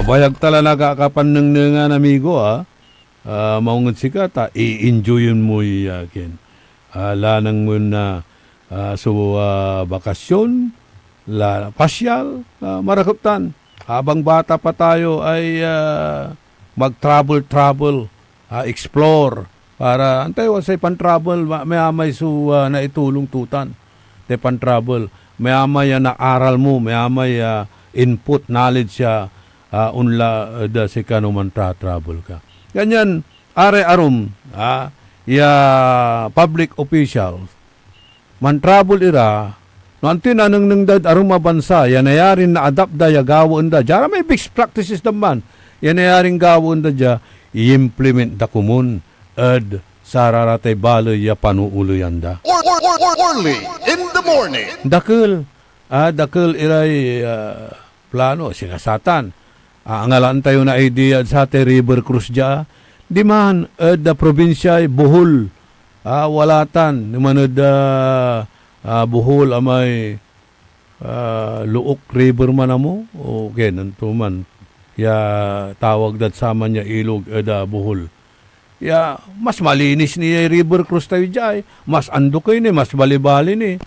Bayag tala nagkakapanengan amigo maungan sikata i-enjoyin mo yakin. Lanang mo na bakasyon, pasyal, marakuptan. Habang bata pa tayo ay mag-travel, explore para antay wasay pan-travel may na itulong tutan. Te pan-travel, may na aral mo, may input knowledge unla da si kanuman travel ka. Ganyan are arum public official man travel ira no antin anang nang dad arum mabansa yanayarin na adapt da ya gawon da jara may best practices naman yanayaring gawon da ja i-implement da kumun ed sararatay baloy ya panuuluyan da. Early in the morning. Dakil iray plano sinasatan. Ang alaan tayo na idea sa River Cruz dya, di man da probinsya Bohol, walatan, di man Bohol amay Luok River man mo, okay, nanto man, tawag dat sama niya ilog da Bohol. Mas malinis ni River Cruz tayo dya, mas andukay ni, mas balibali ni.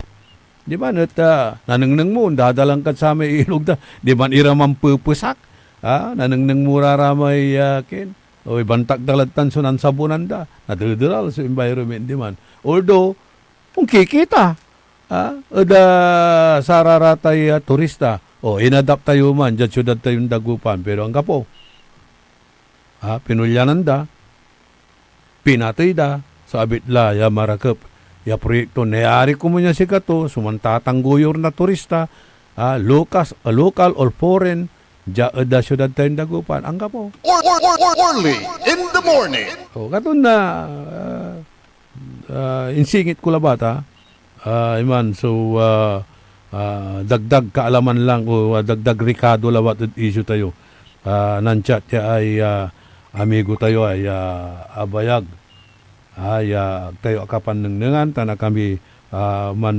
Di ba, nanangnang mo, dadalang ka sa may ilog da, di man iramang pupusak, nanangnang muraramay yakin. O ibantag dalatan sunan sabunan da. Nadudral sa environment di man. Although, kung kikita, da sararatay turista, inadapt tayo man, dyan syudad tayong dagupan. Pero ang kapo, pinulyanan da, pinatay da, sa abitla, marakap, proyekto, nayari ko mo niya si kato, sumantatangguyor na turista, local or foreign, da syudad tayong dagupan. Ang kapo. Early in the morning. Katun na insingit ko labata. Iman, so dagdag kaalaman lang o dagdag rikado lawat at issue tayo. Nanchat ya ay amigo tayo ay abayag. Tayo akapan ng tana kami man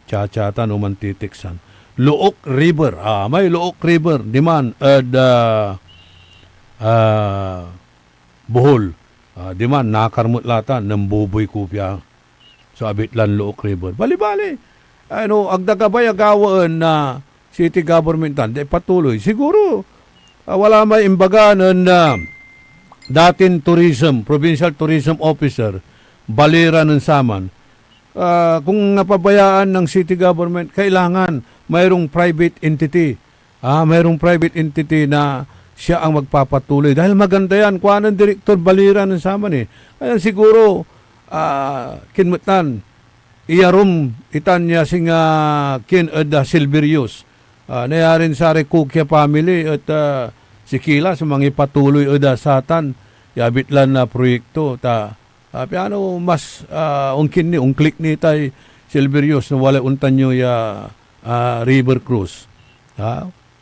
chachatan o man titiksan. Luok River. May Luok River. Di man Bohol. Di man nakarmut lata ng buboy kupya. So abitlan Luok River. Bali-bali. Agdagabay agawaan na city government tan. Di patuloy. Siguro wala may imbaga na dating tourism, provincial tourism officer, balira ng Saman. Kung napabayaan ng city government, kailangan mayroong private entity. Mayroong private entity na siya ang magpapatuloy. Dahil maganda yan. Kuha ng direktor balira ng Saman eh. Kaya siguro, kinmutan, iyarum itan niya singa kin Silverius. Nayarin sa Recukya family at sikila sa mga patuloy o dasatan yabitlan na proyekto ta piano mas ungkin ni ungklik ni tay Silverius na wala untan nyo ya river cruise.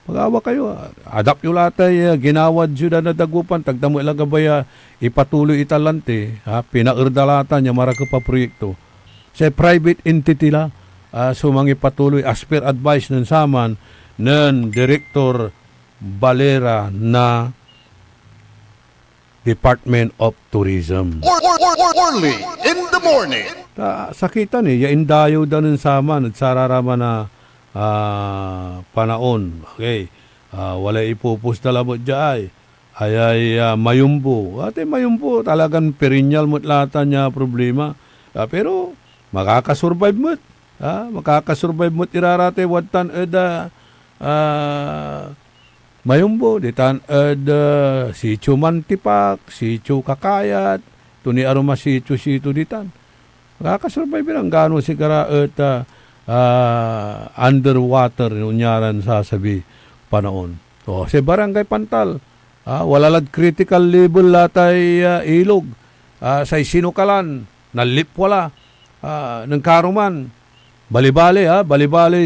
Magawa kayo. Adapt yung latay ginawad syudad na dagupan tagdamo ilang gabaya ipatuloy italante pinaerdalatan niya maraka pa proyekto. Sa private entity la so mga patuloy as per advice ng saman ng Director Valera na Department of Tourism. Early in the morning. Sakitan ya indayo daw ng saman at sararama na panaon. Okay. Wala ipupus na labot dyan ay mayumbo. Ate mayumbo talagang perinyal mo't lata niya problema. Pero makakasurvive mo't. Makakasurvive mo't irarate watan mayumbo. Ditan si Chumantipak, si Chukakayat, tuni aroma si Chusito ditan. Makakasurvive lang gano'n sigara underwater unyaran sasabi panaon. So, sa Barangay Pantal, wala lag critical level latay ilog. Sa Sinukalan, nalip wala. Ng Karuman, bali-bali,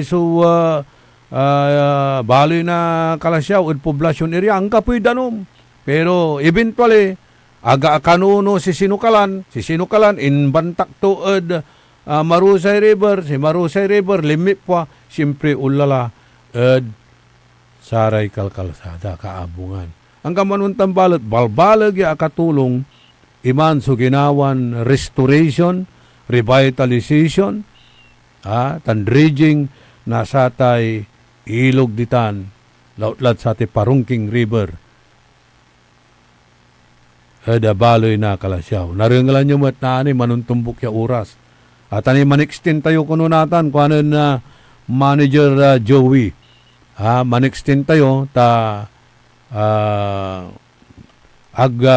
so bali na Kalasyaw at poblasyon area, ang kapoy danom. Pero eventually, aga kanuno si Sinukalan inbantak tuod Marusay River, si Marusay River limit pa siyempre ulala saray kalkalsada kaabungan. Ang kamanuntang balbalag ya akatulong iman so ginawan restoration, revitalization, tan dredging na satay ilog ditan lautlat sa ti Parungking River. Ada baloy na Kalasyaw. Naringalan nyo mat na manuntumbok ya oras. At man-extend tayo kuno natan kung ano na Manager Joey. Man-extend tayo ta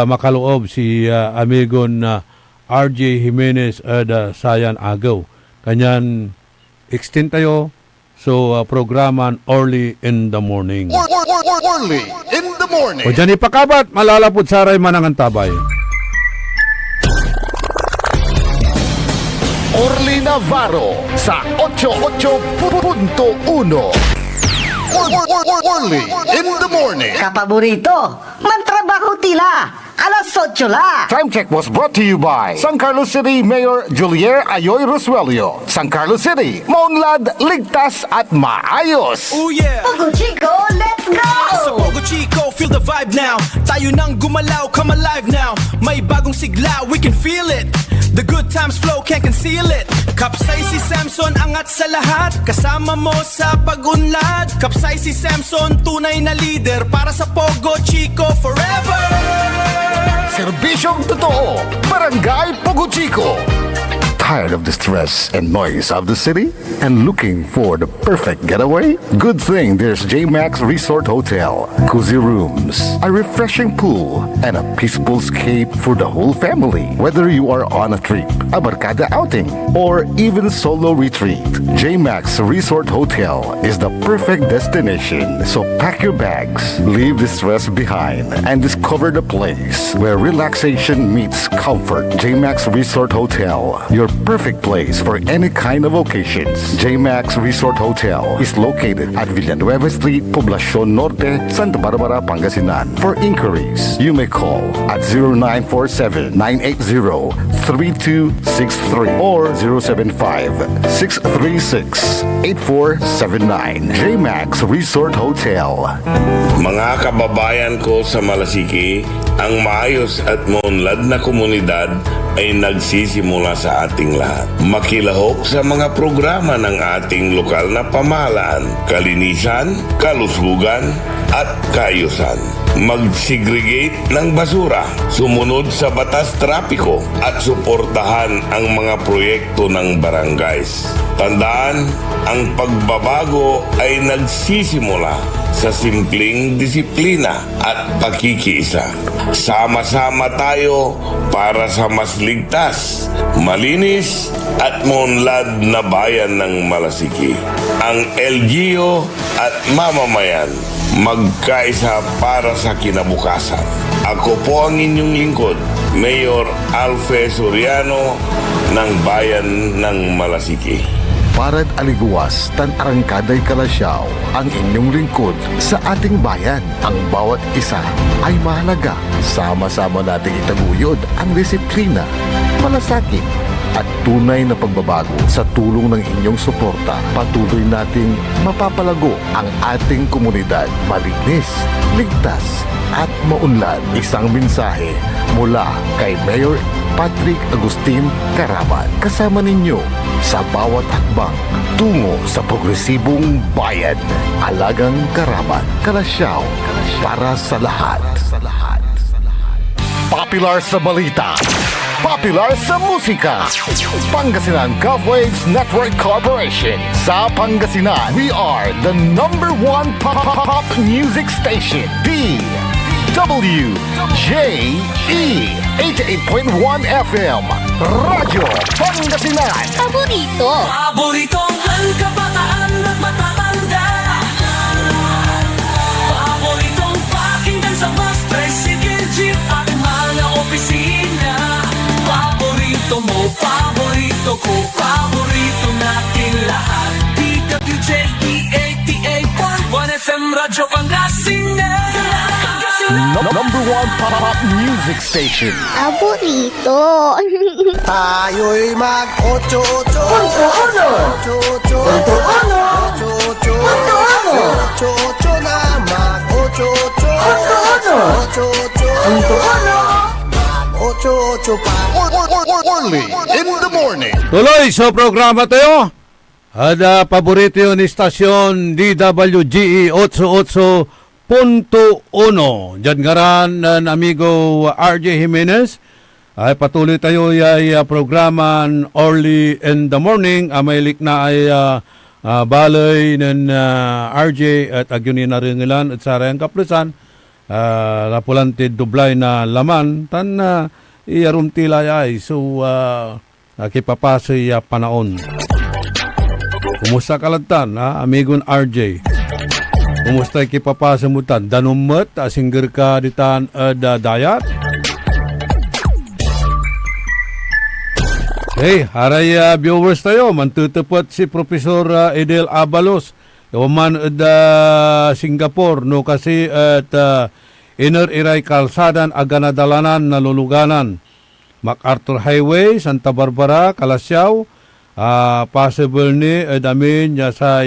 makaloob si amigon na RJ Jimenez at Sayan Agaw. Kanyan extend tayo so programan early in the morning. Early in the morning. O dyan ipakabat, malalapod saray manangan tabay. Orly Navarro sa 88.1. Early in the morning. Kapaborito, mantrabaho tila. Alas 8 la. Time check was brought to you by San Carlos City Mayor Julier Ayoy Rosuelio. San Carlos City, maunlad, ligtas at maayos. Oh yeah! Pogo Chico, let's go! Sa Pogo Chico, feel the vibe now. Tayo nang gumalaw, come alive now. May bagong sigla, we can feel it. The good times flow, can't conceal it. Kapsay si Samson, angat sa lahat. Kasama mo sa pag-unlad. Kapsay si Samson, tunay na leader. Para sa Pogo Chico, forever! Serbisyong totoo, Barangay Pogo Chico. Tired of the stress and noise of the city and looking for the perfect getaway? Good thing there's J-Max Resort Hotel. Cozy rooms, a refreshing pool, and a peaceful escape for the whole family. Whether you are on a trip, a barkada outing, or even solo retreat, J-Max Resort Hotel is the perfect destination. So pack your bags, leave the stress behind, and discover the place where relaxation meets comfort. J-Max Resort Hotel, your perfect place for any kind of occasions. J-Max Resort Hotel is located at Villanueva Street, Poblacion Norte, Santa Barbara, Pangasinan. For inquiries, you may call at 0947-980-3263 or 075-636-8479. J-Max Resort Hotel. Mga kababayan ko sa Malasiki, ang maayos at maunlad na komunidad ay nagsisimula sa ating lahat. Makilahok sa mga programa ng ating lokal na pamahalaan, kalinisan, kalusugan, at kaayusan. Mag-segregate ng basura, sumunod sa batas trapiko, at suportahan ang mga proyekto ng barangays. Tandaan, ang pagbabago ay nagsisimula sa simpleng disiplina at pakikiisa. Sama-sama tayo para sa mas ligtas, malinis at maunlad na bayan ng Malasiki. Ang LGU at mamamayan magkaisa para sa kinabukasan. Ako po ang inyong lingkod, Mayor Alfe Soriano ng Bayan ng Malasiki. Parad aliguas, tan arangkaday kalasyaw, ang inyong lingkod sa ating bayan. Ang bawat isa ay mahalaga. Sama-sama nating itaguyod ang disiplina, malasakit, at tunay na pagbabago. Sa tulong ng inyong suporta, patuloy nating mapapalago ang ating komunidad. Malinis, ligtas, at maunlad. Isang mensahe mula kay Mayor Patrick Agustin Caraman. Kasama ninyo sa bawat hakbang tungo sa progresibong bayan. Alagang Caraman, Kalasyaw, para sa lahat. Popular sa balita, popular sa musika. Pangasinan Govwaves Network Corporation. Sa Pangasinan, we are the #1 pop music station. WJE 88.1 FM Radyo Pangasinan. Paborito. Paboritong kabataan at matatanda. Paboritong pakinggan sa bus, tricycle, jeep at mga opisina. Paborito mo, paborito ko, paborito natin lahat. DWJE 88.1 FM Radyo Pangasinan. #1 pop music station. Paborito. Tayo'y mag-ocho-ocho. Ocho-ocho. Ocho-ocho. Ocho-ocho na mag-ocho-ocho. Ocho-ocho. Ocho-ocho pa. Only in the morning. Tuloy sa programa tayo. Ada paborito yun ni stasyon DWGE 88.1. Diyan ngaran ng amigo RJ Jimenez. Ay patuloy tayo ay programa early in the morning. May likna ay balay ng RJ at agyunin na rin ilan at sarayang kaplusan. Lapulantid dublay na laman. Tan iyarum tilay ay. So nakipapasay panaon. Kumusta kalantan, amigon RJ? Kumusta ikipapasa mo tan? Danumot, asingger ka ditan dayat? Hey, haray viewers tayo. Mantutupot si Professor Edel Abalos. Yaman Singapore, no kasi at Inner Iray Kalsadan, Aganadalanan, Naluluganan. MacArthur Highway, Santa Barbara, Kalasyaw. Possible ni damin niya sa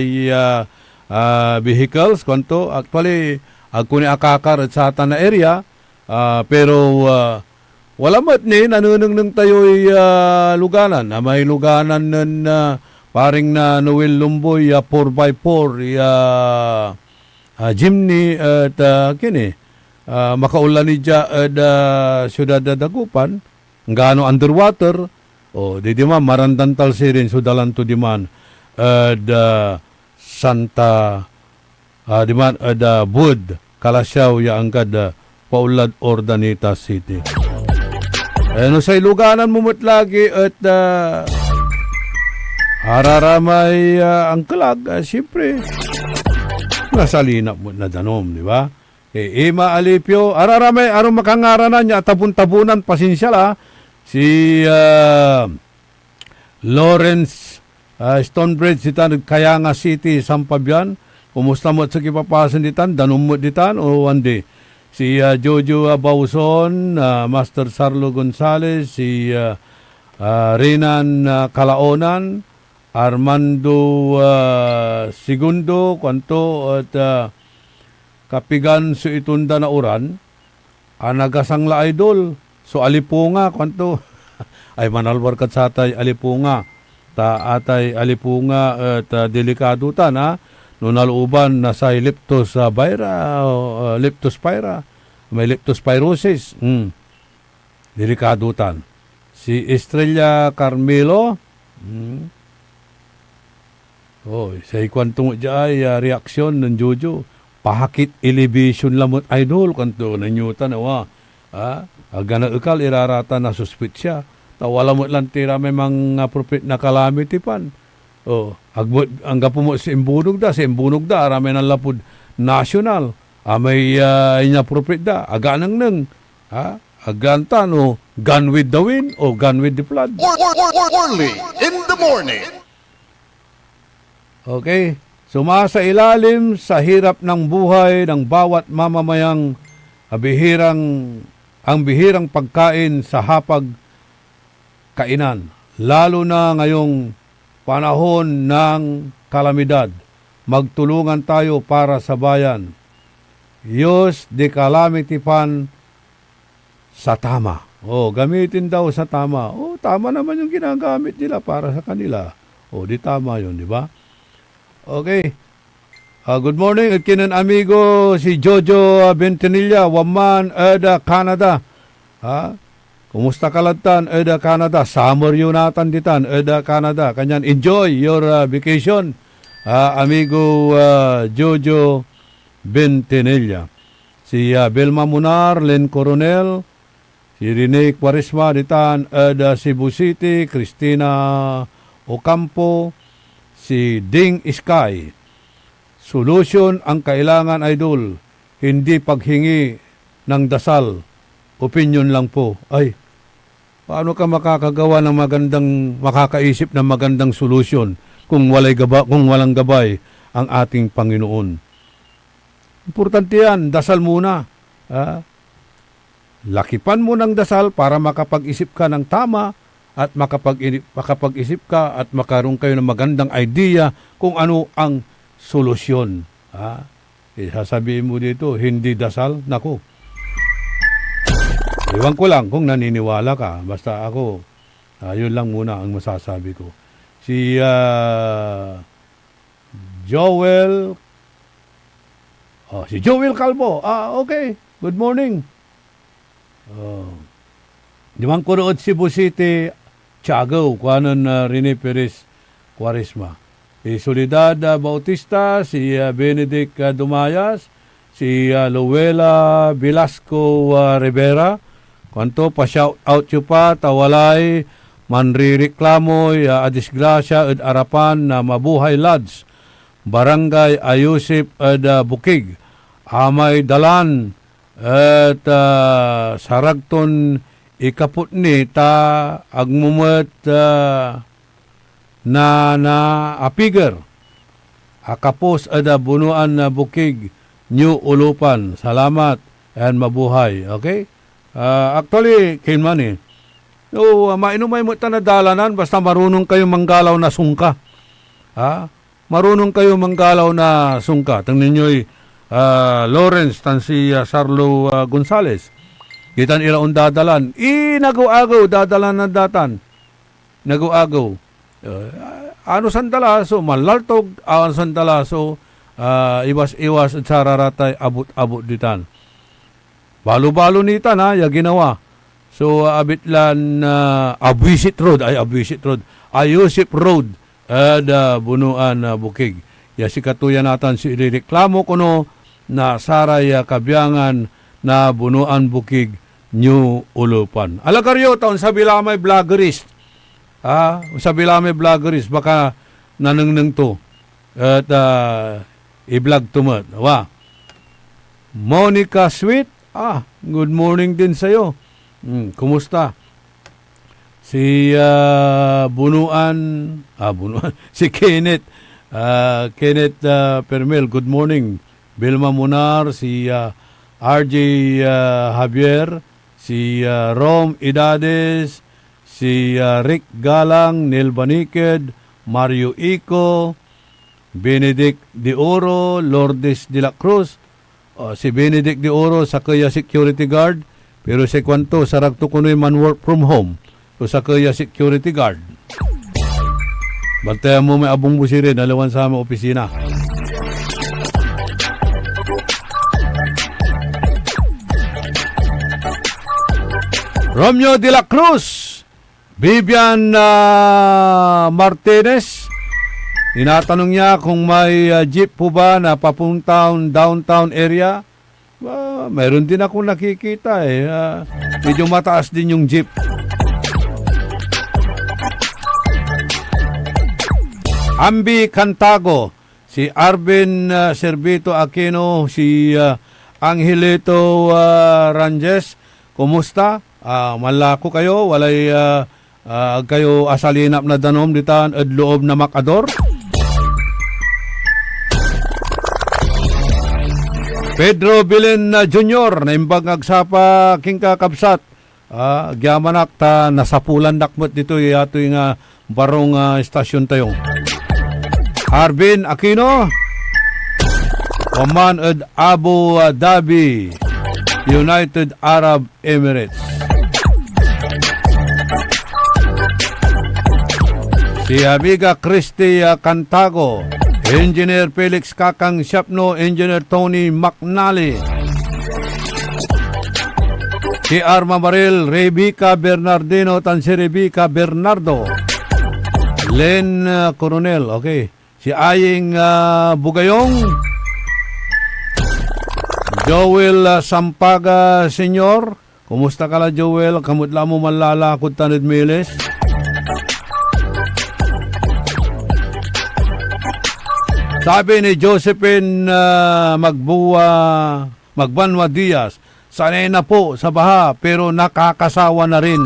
vehicles kwanto actually ako ni akakar at sa atan na area pero wala mat ni nanunong ng tayo'y luganan may luganan ng paring na Noel Lumboy 4x4 Jimny at kini makaulan ni dya at siyudad Dagupan ngano underwater di man marandantal sirin sudalan to di man Santa di man Bud Kalasyaw ya angkad Paulad Ordanita City. No sa iluganan mo lagi at hararamay ang kalag siyempre nasalina mo na danom di ba? Ima Alipio hararamay aron makangaranan niya tabun-tabunan pasensya la si Lawrence Stonebridge ditan Kayanga City Sampabian. Kumusta mo sa kipapasan ditan? Danum mo ditan o wandi? Si Jojo Bauson, Master Sarlo Gonzales, si Renan Kalaonan, Armando Segundo, kwanto at kapigan su itunda na uran, nagasangla idol. So alipunga kwanto ay manalwar kat sa atay alipunga ta atay alipunga at delikado ta na no naluban na sa leptospira may leptospirosis delikado tan si Estrella Carmelo sa ikwantong ay reaksyon ng Jojo pahakit elevation lamot idol kanto na nyutan agana ukal irarata na suspit siya. Wala mo lang tira may mga prophet na calamity pan. Agbot ang gapo mo si imbunog da, arami ng lapod national. May inappropriate da. Aganang nang. Aganta no, gone with the wind o gone with the flood. Early in the morning. Okay. Sumasa ilalim sa hirap ng buhay ng bawat mamamayang ang bihirang pagkain sa hapag kainan. Lalo na ngayong panahon ng kalamidad. Magtulungan tayo para sa bayan. Use the calamity fund sa tama. Gamitin daw sa tama. Tama naman yung ginagamit nila para sa kanila. Di tama yun, di ba? Okay. Good morning. Kinan amigo si Jojo Bentinilla, Waman, Eda, Canada. Kumusta kalatan, Eda, Canada? Summer yun natan ditan, Eda, Canada. Kanyan, enjoy your vacation. Amigo Jojo Bentinilla. Si Belma Munar, Len Coronel, si Rene Quaresma ditan, Eda, Cebu City, Cristina Ocampo, si Ding Sky. Solution ang kailangan, idol. Hindi paghingi ng dasal. Opinion lang po. Ay, paano ka makakagawa ng makakaisip ng magandang solusyon kung walang gabay ang ating Panginoon? Importante yan, dasal muna. Lakipan mo ng dasal para makapag-isip ka ng tama at makapag-isip ka at makaroon kayo ng magandang idea kung ano ang solusyon. Sasabihin mo dito, hindi dasal, naku. Iwan ko lang kung naniniwala ka. Basta ako, yun lang muna ang masasabi ko. Si Joel Calvo. Okay. Good morning. Dimang kurood Cebu City, Tiago, kuanon Rene Perez Quaresma. Si Soledad Bautista, si Benedict Dumayas, si Luella Velasco Rivera. Kwanto, pa-shout out yu pa, tawalay, manrireklamo, adisgrasya, at arapan na mabuhay lads. Barangay Ayusip at Bukig. Amay dalan at saragton ikaput ni ta agmumet na apiger. Akapos ada bunuan na Bukig, New Ulupan. Salamat and mabuhay. Okay? Actually, kinman mainumay mo ta na dalanan basta marunong kayo manggalaw na sungka. Marunong kayo manggalaw na sungka. Tingnan nyo'y Lawrence tan si Sarlo Gonzales. Kitan iraon dadalan. Nagaw-agaw dadalan na datan. Nagaw-agaw. Ano sandalaso, malaltog, ano sandalaso, iwas-iwas at sararatay, abot-abot ditan. Balo-balo nita na, ya ginawa. So, abitlan Abuisit Road, Ayusip Road, bunuan Bukig. Ya si katuyan natin si ireklamo kuno na saray kabiyangan na bunuan Bukig, New Ulupan. Alagaryo taon sa bilamay vloggerist. Sa bilamay vloggerist, baka nanangnang to. At i-vlog to mo. Monica Sweet, good morning din sa'yo. Kumusta? Si bunuan, si Kenneth Permel, good morning. Belma Munar, si RJ Javier, si Rom Idades, si Rick Galang, Nel Baniked, Mario Ico, Benedict De Oro, Lourdes de la Cruz, si Benedict De Oro sa kaya security guard, pero si kwanto saragto kuno'y man work from home, so sa kaya security guard. Bantayan mo may abong busirin, nalawan sa aming opisina. Romeo de la Cruz, Vivian Martinez, tinatanong niya kung may jeep po ba na papuntang downtown area. Mayroon din ako nakikita medyo mataas din yung jeep. Ambi Cantago, si Arvin Servito Aquino, si Angelito Ranges. Kumusta? Malako kayo, walay kayo asalinap na danom ditan at loob na makador. Pedro Bilen Jr. na imbag agsapa king kakabsat. Gyamanak ta nasapulan dakmot dito yato yung barong estasyon tayo. Arvin Aquino, Oman at Abu Dhabi, United Arab Emirates. Si Amiga Christy Cantago, Engineer Felix Kakang Siapno, Engineer Tony McNally, si Arma Maril, Rebecca Bernardino, Tansi Rebecca Bernardo, Len Coronel, okay, si Aying Bugayong, Joel Sampaga Senior. Kumusta ka la, Joel? Kamutla mo malalakot tanid miles. Sabi ni Josephine Magbanwa Diaz, sanay na po sa baha pero nakakasawa na rin.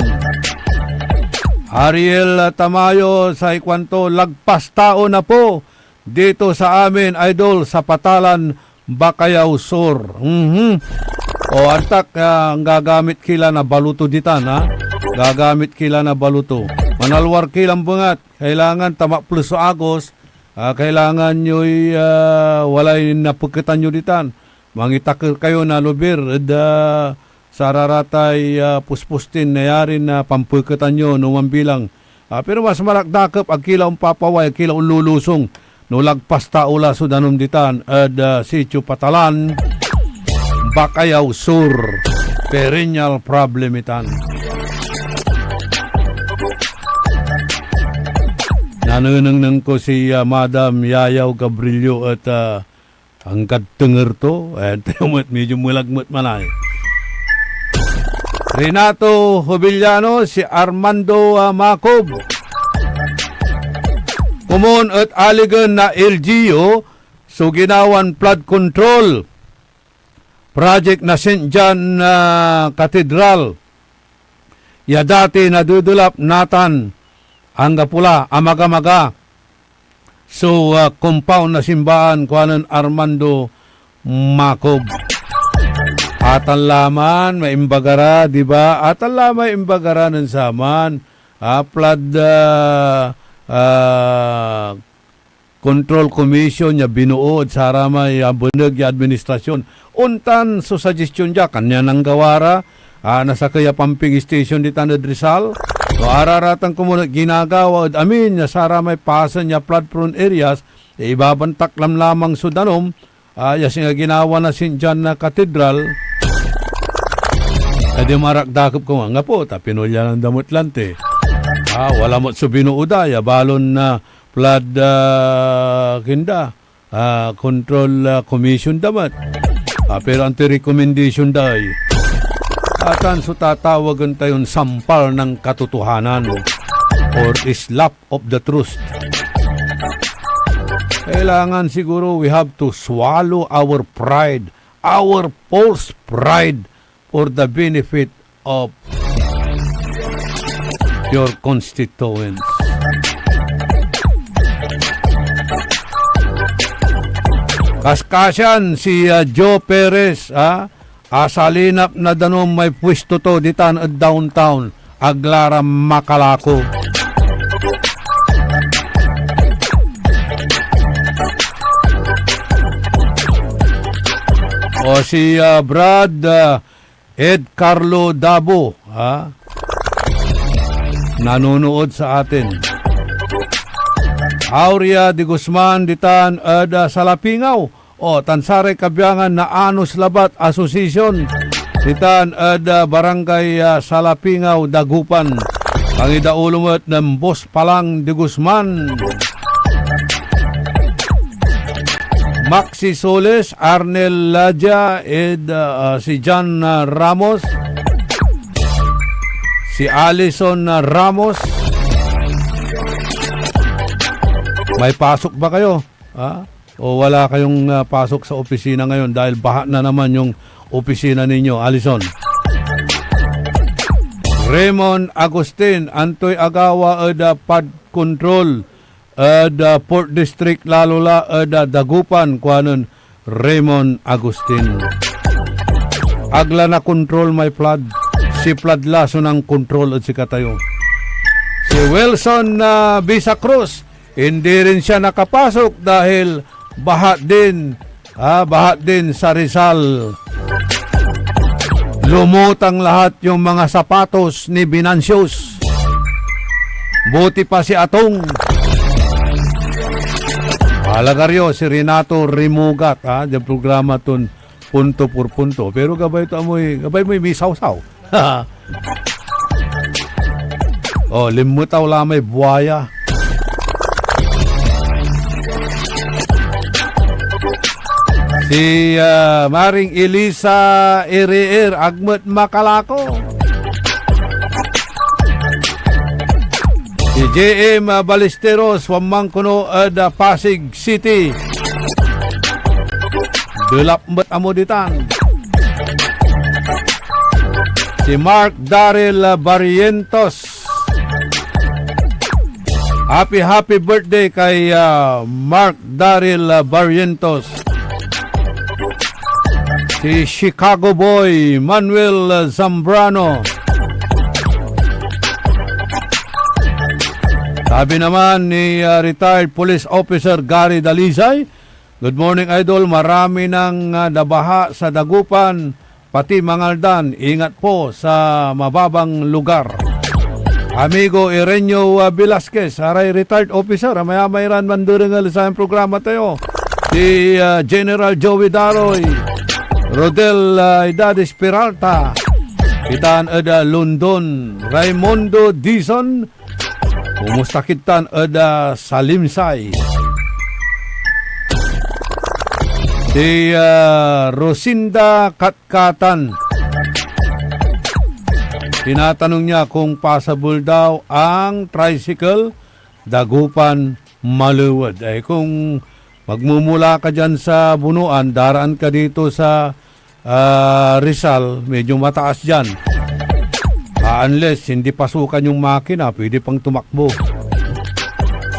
Ariel Tamayo sa Ikwanto, lagpas tao na po dito sa amin, idol, sa Patalan, Bakayaw Sur. O antak, ang gagamit kila na baluto ditan, ha? Gagamit kila na baluto. Manalwar kilang bungat, kailangan tama plus Agos, kailangan nyo'y walay napagkitan nyo ditan. Mangitakil kayo na lubir, sararatay puspustin na yari na pampagkitan nyo nung bilang. Pero mas malakdakap, ang kilaong papaway, ang kilaong lulusong, nulagpas taula sudanom ditan, sitio Patalan, Bakayaw Sur, perennial problem itan. Nanunang ko si Madam Yayaw Gabrilio at ang kadtenger to, at medyo mulagmut manay. Renato Hobillano, si Armando Macob, Kumon at Aligan na LGU, so ginawan flood control project na St. John Cathedral. Ya dati nadudulap natan ang pula, amaga-maga. So, compound na simbahan, kuhanan Armando Macob. Atan laman, maimbagara, di ba? Atan laman, maimbagara ng saman. Flood Control Commission, ya binuod, saramay, bunag, ya administrasyon. Untan, so suggestion dya, kanya nang gawara, nasa kaya pumping station di Tanad Rizal. So, araratang kumunag ginagawa at amin, sara may pasan niya flood-prone areas, ibabantak lamang sudanom, yasin nga ginawa na St. John na Cathedral, di marakdakop ko nga po, tapinulya ng damot lante. Wala mo't subinuuda, balon na flood control commission damat. Pero anti-recommendation dahi. Atan so tatawagan tayong sampal ng katotohanan or slap of the truth. Kailangan siguro we have to swallow our pride, our false pride for the benefit of your constituents. Kaskasyan si Joe Perez, asalinap na danom may pwesto to ditan at downtown, Aglara, Makalako. O si Brad Ed Carlo Dabo, nanonood sa atin. Aurea de Guzman ditan at Salapingaw. O, Tansare Kabyangan na Anos Labat Association. Ditan at Barangay Salapingaw, Dagupan. Pangidaulumot ng Boss Palang de Guzman. Maxi Soles, Arnel Ladja, si John Ramos. Si Alison Ramos. May pasok ba kayo? o wala kayong pasok sa opisina ngayon dahil baha na naman yung opisina ninyo? Alison. Raymond Agustin, Antoy Agawa, pad control, Port District, lalo la, Dagupan, kuanon, Raymond Agustin. Agla na control may flood. Si flood laso ng control at si katayo. Si Wilson Bisa Cruz, hindi rin siya nakapasok dahil baha din sa Rizal. Lumutang lahat yung mga sapatos ni Binancios. Buti pa si Atong. Halagaryo si Renato Rimugat, yung programa ton punto por punto. Pero gabay mo may saw-saw. Limutaw lamay buhaya. Si Maring Elisa Ereer, Agmet Makalako. Si JM Balesteros, Wamangkuno, Pasig City. Dulapmet Amuditan. Si Mark Daryl Barrientos. Happy birthday kay Mark Daryl Barrientos. Si Chicago Boy Manuel Zambrano. Sabi naman ni retired police officer Gary Dalizay, good morning idol, marami nang nabaha sa Dagupan, pati Mangaldan, ingat po sa mababang lugar. Amigo Irenyo Velasquez, aray retired officer, maya-mayran manduringal sa programa tayo. Si General Joey Daroy, Rodel Idades Peralta, Kitan Eda London, Raimundo Dizon, kumusta kitan Eda Salimsay, si Rosinda Katkatan, tinatanong niya kung possible daw ang tricycle Dagupan Maluwad. Kung magmumula ka dyan sa Bunuan, daraan ka dito sa Rizal, medyo mataas dyan. Unless hindi pasukan yung makina, pwede pang tumakbo.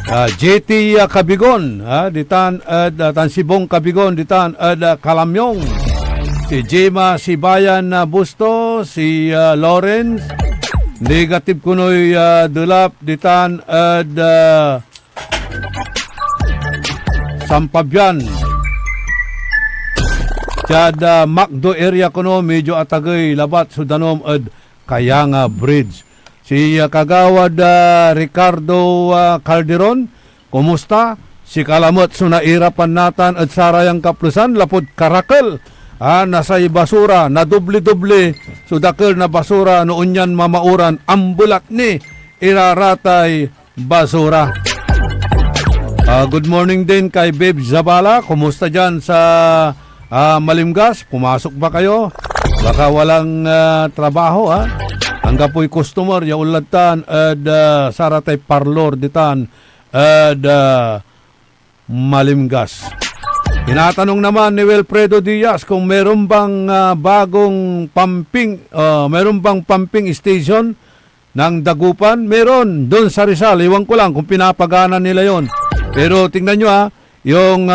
JT Kabigon, ditan Tansibong Kabigon, ditan Kalamyong. Si Jema Sibayan Busto, si Lawrence, negative kunoy dulap, ditan Sampabyan. Kada Macdo area kuno medyo atagay labat sudanom ed Kayanga Bridge. Si Kagawad Ricardo Calderon, kumusta? Si Kalamot sunairapan natan at sarayang kaplusan lapod karakal. Nasay basura na doble-doble sudakil na basura noon yan mamauran ambulat ni iraratay basura. Good morning din kay Babe Zabala. Kumusta dyan sa Malimgas? Pumasok ba kayo? Baka walang trabaho, Hangga po'y customer, yaulatan at saratay parlor ditan at Malimgas. Tinatanong naman ni Wilfredo Diaz kung meron bang bagong pumping station ng Dagupan. Meron doon sa Rizal. Iwan ko lang kung pinapagana nila yon. Pero tingnan nyo yung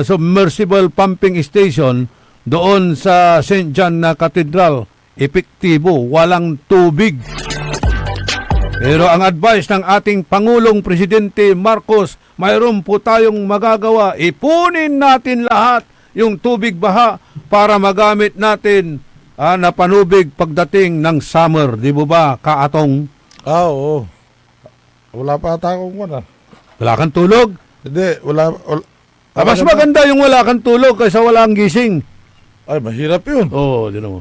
submersible pumping station doon sa St. John na Cathedral, epektibo, walang tubig. Pero ang advice ng ating Pangulong Presidente Marcos, mayroon po tayong magagawa. Ipunin natin lahat yung tubig baha para magamit natin na panubig pagdating ng summer. Di ba, Kaatong? Oo. Wala pa akong Wala kang tulog? Hindi, wala. Mas maganda yung wala kang tulog kaysa wala kang gising. Ay, mahirap yun. Oo, di naman.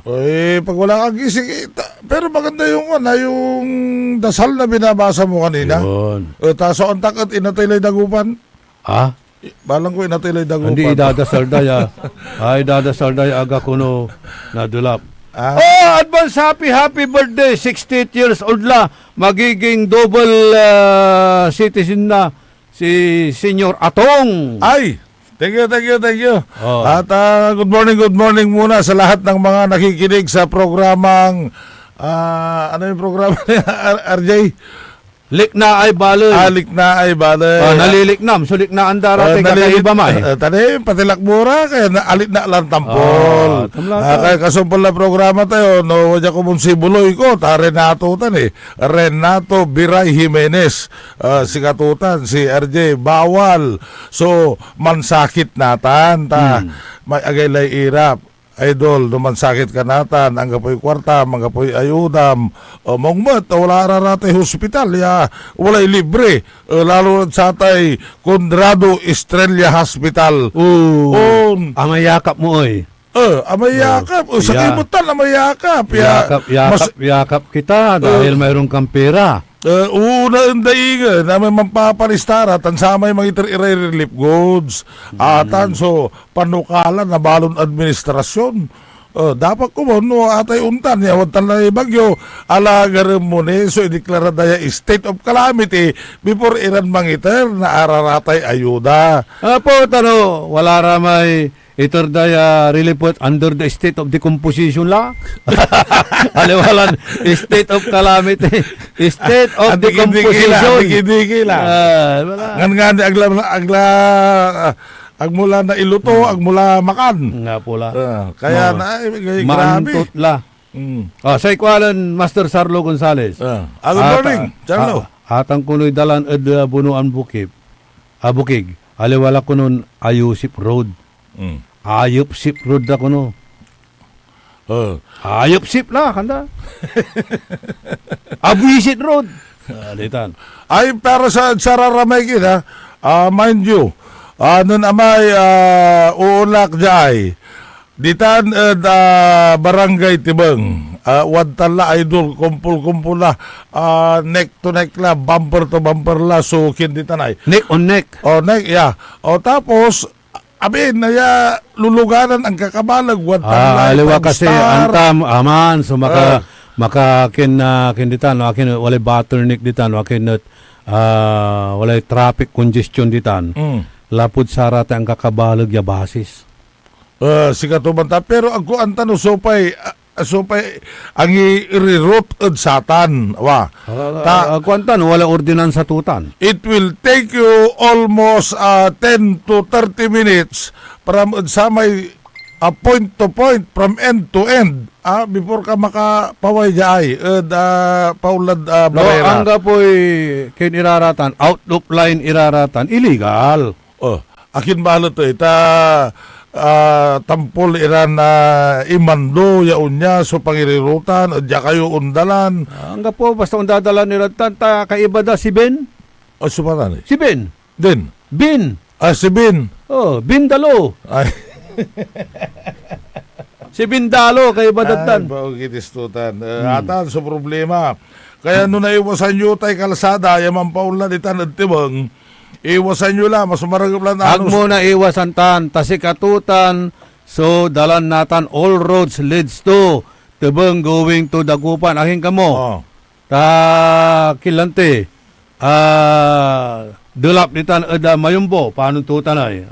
Pag wala kang gising, pero maganda yung dasal na binabasa mo kanina. Yun. Taso ang takat, inatilay Dagupan. Balang ko inatilay Dagupan. Hindi idadasal daya. Idadasal daya aga kuno nadulap. Advance happy birthday. 68 years old la. Magiging double citizen na si Senyor Atong. Ay, Thank you. Oh. At good morning muna sa lahat ng mga nakikinig sa programang ano yung programa niya, RJ? Likna ay baloy. Alik na ay bale. Naliliknam. Sulik na andara. Kakaiba may. Tani, patilakmura kaya alit na lang tampol. Kaya kasumpol na programa tayo, no, wadya ko mong sibuloy ko, ta Renato tan Renato Biray Jimenez. Si katutan, si RJ, bawal. So, mansakit natan, may agaylay irap. Idol, naman sakit ka natan, ang kapoy kwarta, mga kapoy ayudam, mongmat, wala raratay hospital, ya, wala libre, lalo sa tay, Conrado Estrella Hospital. Amayakap mo oy. Amayakap, sa kimutan, amayakap. Yakap kita dahil mayroon kang pera. Una ang dainga na may mampaparistara tan sa may mga relief goods atan so panukalan na balon administrasyon dapat ko mo no atay untan ya watan na bagyo alagaram mo ni so ideklara daya state of calamity before iran mangiter na araratay ayuda Apo tano wala ramay itor daya relipot under the state of decomposition la. Aliwalan state of calamity, state of decomposition. Dikila. Ngan agmula na iluto, agmula makan. Nga pula. Kaya na grabe. Maantot la. Sa ikwalan Master Sarlo Gonzales. Good morning, Charlo. Atang kunoy dalan ed bunuan bukid. Bukig. Aliwala kunon Ayusip Road. Ayup Sip Road na kuno. Ayup Sip la kanda. Abuisit Road. Litan. Ay pero sa raramay kita, mind you, nun amay uulak jay. Ditan barangay Tibeng. Wadtala idol kumpul la neck to neck la bumper to bumper la so kinditanay. Neck on neck. Neck yeah. Tapos abin naya luluganan ang kakabalag aliwa kasi antam aman so maka kinditan akin walay bottleneck ditan akin walay traffic congestion ditan lapud sarata ang kakabalag ya basis sigatumanta pero ang kuan tanong sopay ang i-reroute od satan wa kuantan wala ordinansa tutan. It will take you almost 10 to 30 minutes from sa may point to point from end to end before ka makapaway jay paulad barera. Ang gapoy kin iraratan out of line iraratan illegal. Akin balo to tampol iran na imando yaon niya so pangirirutan adya kayo undalan hangga po basta undadalan ni Ratan ta kaiba da si Ben sumaran si Ben din Bin si Bin Bindalo ay si Bindalo kaiba datan bagitistutan atan so problema kaya nung naiwasan nyo tay kalsada yaman paulan itan at tibang iwasan nyo lang, mas maragap lang na mo na iwasan tan, tasikatutan, so dalan natan all roads leads to Tibeng going to Dagupan. Aking kamo. Kilante. Dulap nitan eda mayumbo. Paano tutanay?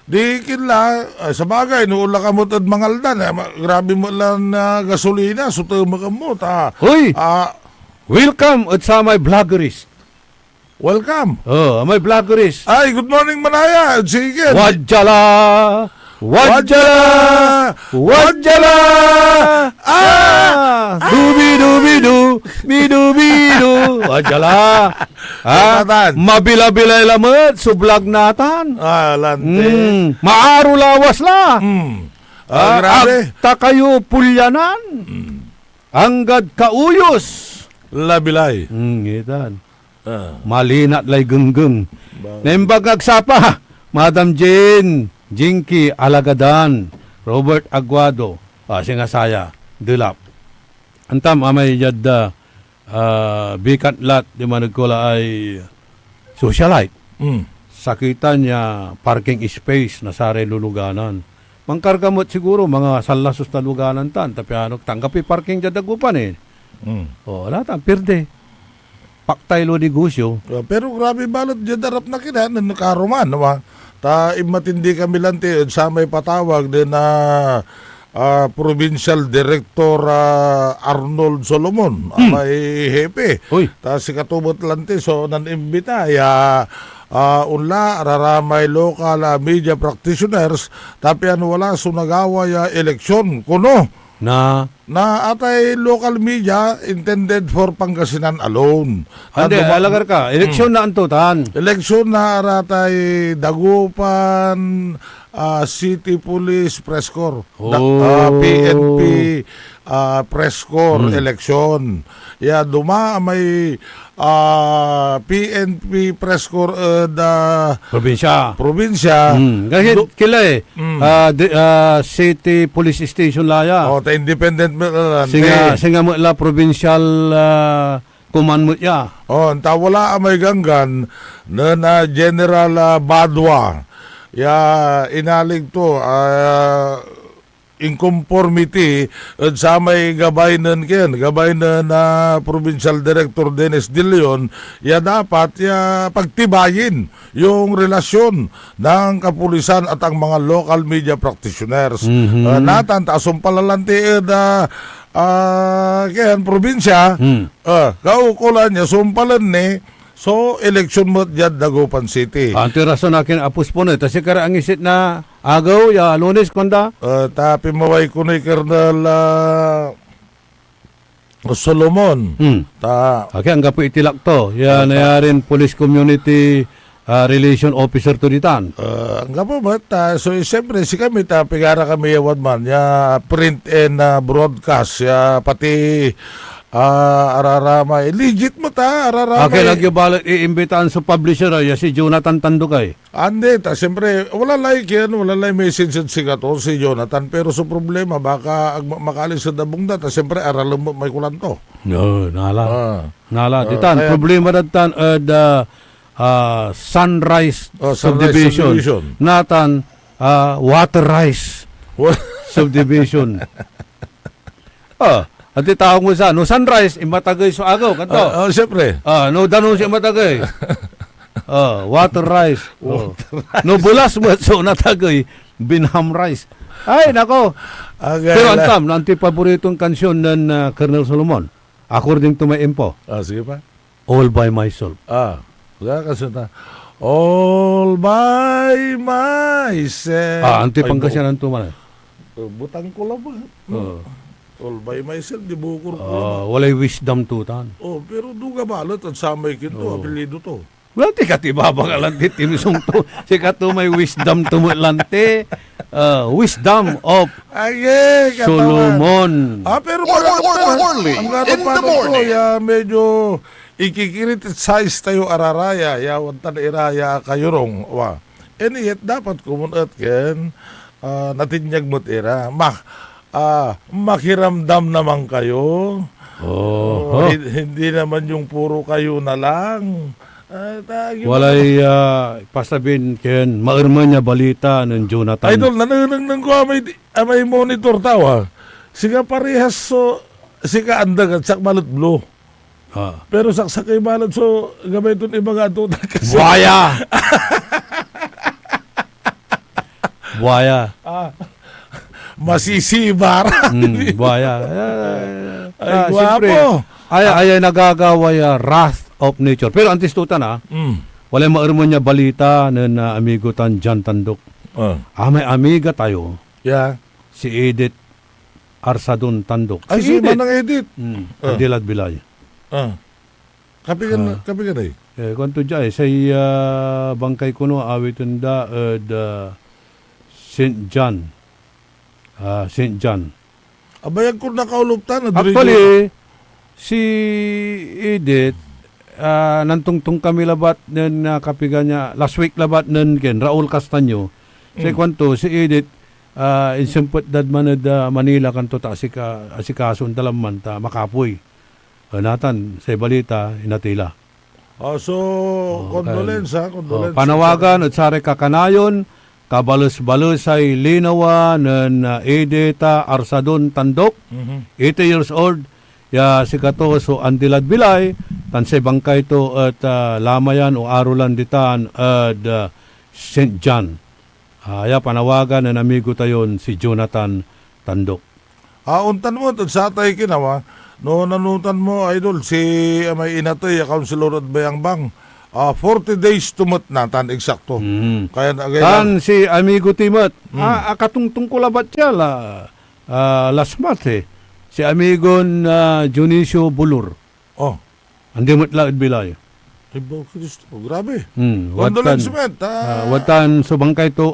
Di kinla, sa bagay, nuula ka mo at mangaldan. Grabe mo lang na gasolina, suto mo ka mo. Hoy! Welcome at sa my vloggerist. Welcome. May vloggerist. Ay, good morning Manaya. Sige. Wajala! Dubi-dubi-du, bidu-bidu. Wajala. Mabila-bilay lamat, sublag natan. Lante. Maaro lawas la. Grabe. Agta kayo pulyanan. Anggad kauyos. Labilay. Itan. Malinat lay genggeng. Nembag agsapa, Madam Jane, Jinky Alagadan, Robert Aguado, singasaya, Dilap. Antam amay jadda bikat lat di managkula ay socialite. Sakitan niya parking space na sare luluganan. Mangkargamot siguro mga salasos na luganan tan, tapi ano tanggapi parking jadagupan wala tan pirde. Paktay lo negosyo. Pero grabe balot dyan darap na kina, nakaruman, matindi kami lanti sa may patawag din na Provincial Director Arnold Solomon, may hepe. Uy. Ta si katubot lanti so nanimbita ya unla raramay local media practitioners tapi wala sunagawa ya eleksyon kuno Na na atay local media intended for Pangasinan alone. Hindi, alagar ka. Eleksyon na antutan. Eleksyon na aratay Dagupan City Police Press Corps. PNP Press Corps eleksyon. Ya duma may PNP Press Corps probinsya. Kasi kila City Police Station laya. O ta independent Singa mo la provincial command mo ya. O ta wala may ganggan na General Badwa. Ya inalig to in conformity sa may gabay na Provincial Director Dennis De Leon, ya dapat ya pagtibayin yung relasyon ng kapulisan at ang mga local media practitioners. Natan taasong palalanti kaya probinsya, kaukulan niya sumpalan ni so, eleksyon mo dyan Dagupan City. Anto rason akin apus po na. Kasi kara ang isit na agaw, ya lunes konda. Tapi maway ko ni Colonel Solomon. Okay, ang gapo itilak to. Ya nayarin Police Community Relation Officer to ditan. Ang gapo ba? So, siyempre, si kami, pigara kami yawan man. Ya print and broadcast. Ya pati araramay. Legit mo araramay. Okay, nagyabalat iimbitahan sa publisher si Jonathan Tandukay. Ande, siyempre, wala like yan, wala like message si Kato, si Jonathan, pero sa problema, baka makalis sa dabong data, siyempre, aralan mo, may kulanto. No, nala. Ditan, problema datan, Sunrise Subdivision. Natan, Waterrise Subdivision. At itawag mo sa, no sunrise, imatagay sa agaw, kanto. Siyempre. No danon siya imatagay. Water rice. No bulas mo, so natagay, binham rice. Ay, nako. Pero antam, nanti paboritong kansyon ng Colonel Solomon, according to my info. Sige pa. All by myself. Wala kasi na. All by myself. Anti pangkasyan ang tuman. Butang ko lang ba? All by myself, di bukor ko. Walay wisdom tutan. Pero duga balot at samay kito, apelido to. Wala ti katibaba ka lang ti timisong to. Si kato may wisdom to mo lang ti. Wisdom of Solomon. Pero ang gatapan ko, medyo ikikriticize tayo araraya, yawan tan iraya kayo rong. And yet, dapat kumunat ken, natinyag mo't ira. Makiramdam naman kayo. Hindi naman yung puro kayo na lang. Walay pasabin ken mairman niya balita ng Jonathan. Idol, nananang ko may monitor tawa. Sika parehas so sika andag at sak malot blue. Pero saksakay malot so gamay itong ibang ato. Buaya! Buaya. Masisibar. Buaya. Ay, guwapo. Ay nagagawa wrath of nature. Pero antistutan wala mairman niya balita ng amigo tan John Tandok. May amiga tayo. Yeah. Si Edith Arsadon Tandok. Si Manang Edith. Dilad Bilay. Kapigan ay. Kwanto dyan say bangkay kuno awitin da St. John. St. John. Abayag ko nakauluptan. Actually, si Edith, nantungtung kami labat ng kapigan niya, last week labat ng Raul Castaño. Sa kwanto, si Edith, insimpot dadman na Manila kanto ta asikason talaman ta makapoy. Natan, sa balita, inatila. So, condolence. Panawagan at sari kakanayon, kabalos-balos ay linawa ng Edita Arsadon Tandok, 80 years old, si kato so andilad bilay, tansay bangkay to at lamayan o arulan ditan at St. John. Aya panawagan ng amigo tayon si Jonathan Tandok. Untan mo, sa tay kinawa, no nanutan mo, idol, si may inatoy, Councilor at Bayang Bang, 40 days tumot na, tan eksakto. Kaya Tan si amigo Timot, akatungtong ko labat siya last month Si amigo Junicio Bulur. Oh. Andi mo't laad bilay. Ibo Kristo, grabe. Watan watan subangkay to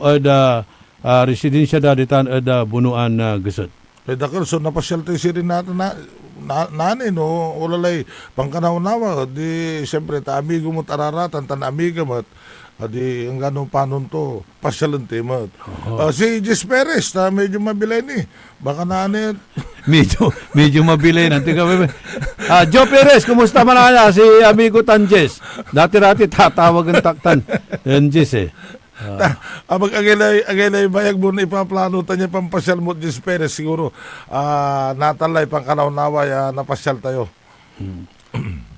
residensya daditan bunuan gesed. Pwede ka, so napasyal tayo siya natin nani, no, ulalay, pangkanaw-nawa, di, siyempre, ta amigo mo't araratan, tan amiga mo't, di, ang ganong panon to, pasyalan tayo mo't. Si Jess Perez, medyo mabilay ni, baka nani, medyo mabilis nanti kami. Joe Perez, kumusta man na si amigo Tanjes? Dati-dati tatawag ang taktan. Tanjes agay bayag mo na ipaplano ta niya pampasyal mo Jess Perez siguro natalay pang kanaw-naway napasyal tayo.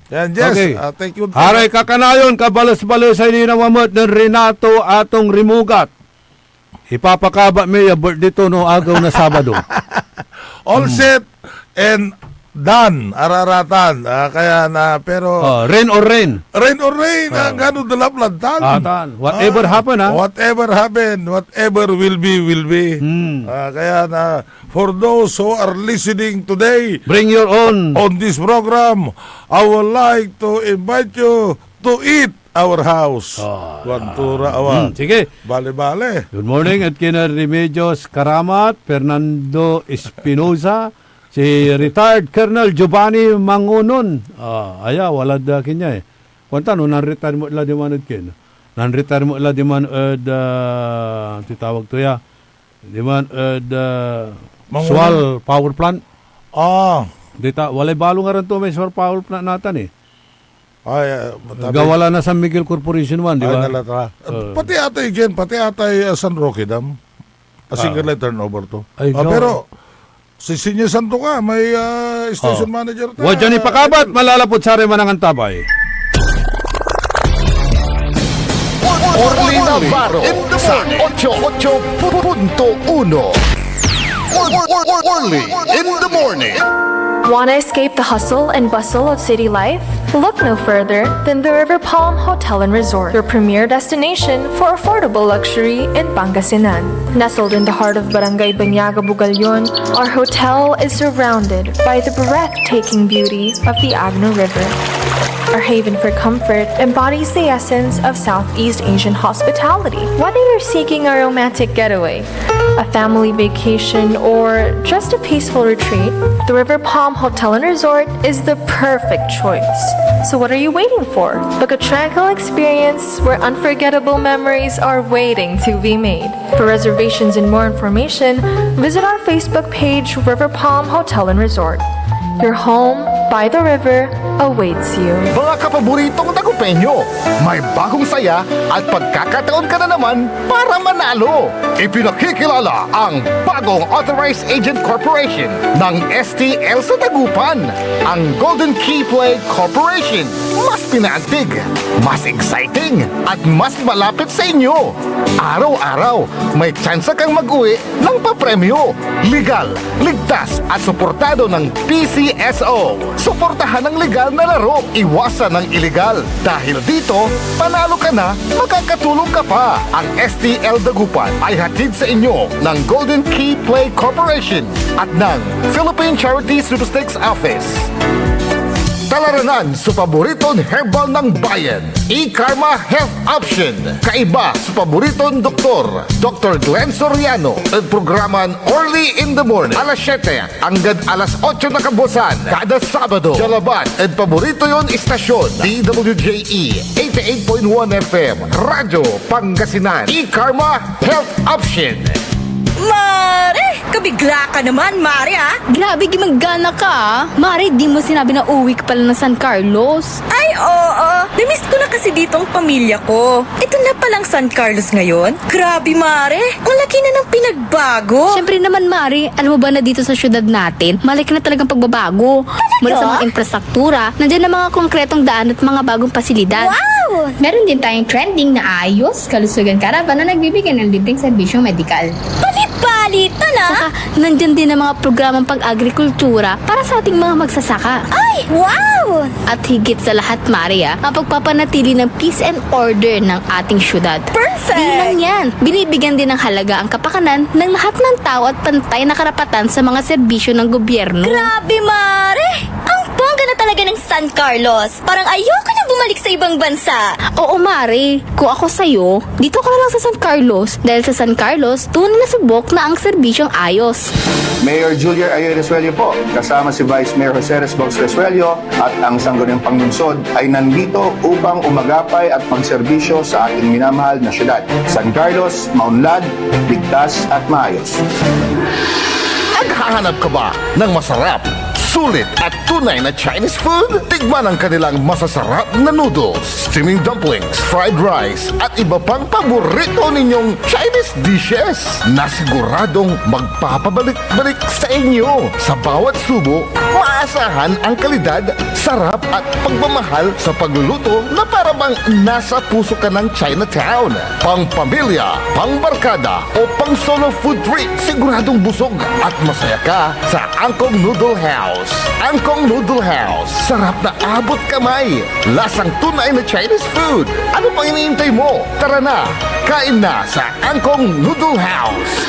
Yan, Jess, okay. Thank you. Haray kakanayon kabalos-balos ay ninawamot ng Renato atong rimugat. Ipapakaba may birthday to no agaw na Sabado. All set and done, araratan. Kaya na, pero... rain or rain. Rain or rain, gano'n dalaplan, tan. Whatever happen, Whatever happen, whatever will be, will be. Kaya na, for those who are listening today, bring your own. On this program, I would like to invite you to eat our house. Wantura awa. Sige. Bale-bale. Good morning at kina Remedios Karamat, Fernando Espinosa, si retired Colonel Giovanni Mangunon. Wala da kinya Kwanta no, nan-retire mo ila di man kin. Nan-retire mo ila di man titawag to ya. Di man Sual Power Plant. Dita, walay balo nga rin to may Sual Power Plant natan gawala na San Miguel Corporation 1, di ba? Pati atay again, pati atay San Roque Dam. Single turnover to. Pero si Senior Santo ka, may station manager tayo. Wadyan ipakabat, malalapot sa rin manangan tabay. Orly Navarro sa 88.1 Orly in the morning. Want to escape the hustle and bustle of city life? Look no further than the River Palm Hotel and Resort, your premier destination for affordable luxury in Pangasinan. Nestled in the heart of Barangay Banyaga, Bugalyon, our hotel is surrounded by the breathtaking beauty of the Agno River. Our haven for comfort embodies the essence of Southeast Asian hospitality. Whether you're seeking a romantic getaway, a family vacation, or just a peaceful retreat, the River Palm Hotel and Resort is the perfect choice. So what are you waiting for? Book a tranquil experience where unforgettable memories are waiting to be made. For reservations and more information, visit our Facebook page, River Palm Hotel and Resort. Your home by the river awaits you. Mga kapaboritong tagupenyo, may bagong saya at pagkakataon ka na naman para manalo. Ipinakikilala ang bagong Authorized Agent Corporation ng STL sa Dagupan, ang Golden Key Play Corporation. Mas pinaantig, mas exciting, at mas malapit sa inyo. Araw-araw, may tsansa kang mag-uwi ng papremyo. Legal, ligtas, at suportado ng PCSO. Suportahan ang legal na laro, iwasan ng illegal. Dahil dito, panalo ka na, makakatulong ka pa. Ang STL Dagupan ay hatid sa inyo ng Golden Key Play Corporation at ng Philippine Charity Sweepstakes Office. Talaranan sa paboritong herbal ng bayan, E-Karma Health Option. Kaiba sa paboritong doktor, Dr. Glenn Soriano. At programan Orly in the Morning, alas 7 hanggang alas 8 na kabusan, kada Sabado. Jalaban at paborito yon istasyon, DWJE 88.1 FM, Radyo Pangasinan. E-Karma Health Option. Mare! Kabigla ka naman, Mare, Grabe, gimaggana ka, Mare, di mo sinabi na uwi ka pala ng San Carlos. Ay, oo. Namiss ko na kasi dito ang pamilya ko. Ito na palang San Carlos ngayon. Grabe, Mare. Ang laki na ng pinagbago. Siyempre naman, Mare, alam mo ba na dito sa syudad natin, malaki na talagang pagbabago. Mula sa mga infrastruktura, nandiyan na mga konkretong daan at mga bagong pasilidad. Wow! Wow! Meron din tayong trending na ayos, kalusugan karaban na nagbibigay ng libreng serbisyong medikal. Palit-palitan ah! Saka, nandyan din ang mga programang pang-agrikultura para sa ating mga magsasaka. Ay! Wow! At higit sa lahat, Maria, ang pagpapanatili ng peace and order ng ating syudad. Perfect! Di lang yan, binibigyan din ng halaga ang kapakanan ng lahat ng tao at pantay na karapatan sa mga serbisyo ng gobyerno. Grabe, Mare! Ang bongga na talaga ng San Carlos. Parang ayoko na bumalik sa ibang bansa. Oo, Mare. Kung ako sa'yo, dito ka na lang sa San Carlos. Dahil sa San Carlos, tunay na subok na ang serbisyong ayos. Mayor Julia Ayer Resuello po, kasama si Vice Mayor Jose Resbox Resuello at ang sangguniang panglunsod ay nandito upang umagapay at magserbisyo sa ating minamahal na syudad. San Carlos, maunlad, ligtas at maayos. Naghahanap ka ba ng masarap, sulit at tunay na Chinese food? Tikman ang kanilang masasarap na noodles, steaming dumplings, fried rice at iba pang paborito ninyong Chinese dishes na siguradong magpapabalik-balik sa inyo. Sa bawat subo, maasahan ang kalidad, sarap at pagmamahal sa pagluluto na para bang nasa puso ka ng Chinatown. Pang pamilya, pang barkada o pang solo food trip, siguradong busog at masaya ka sa Angkong Noodle House. Angkong Noodle House. Sarap na abot kamay. Lasang tunay na Chinese food. Ano pang iniintay mo? Tara na, kain na sa Angkong Noodle House.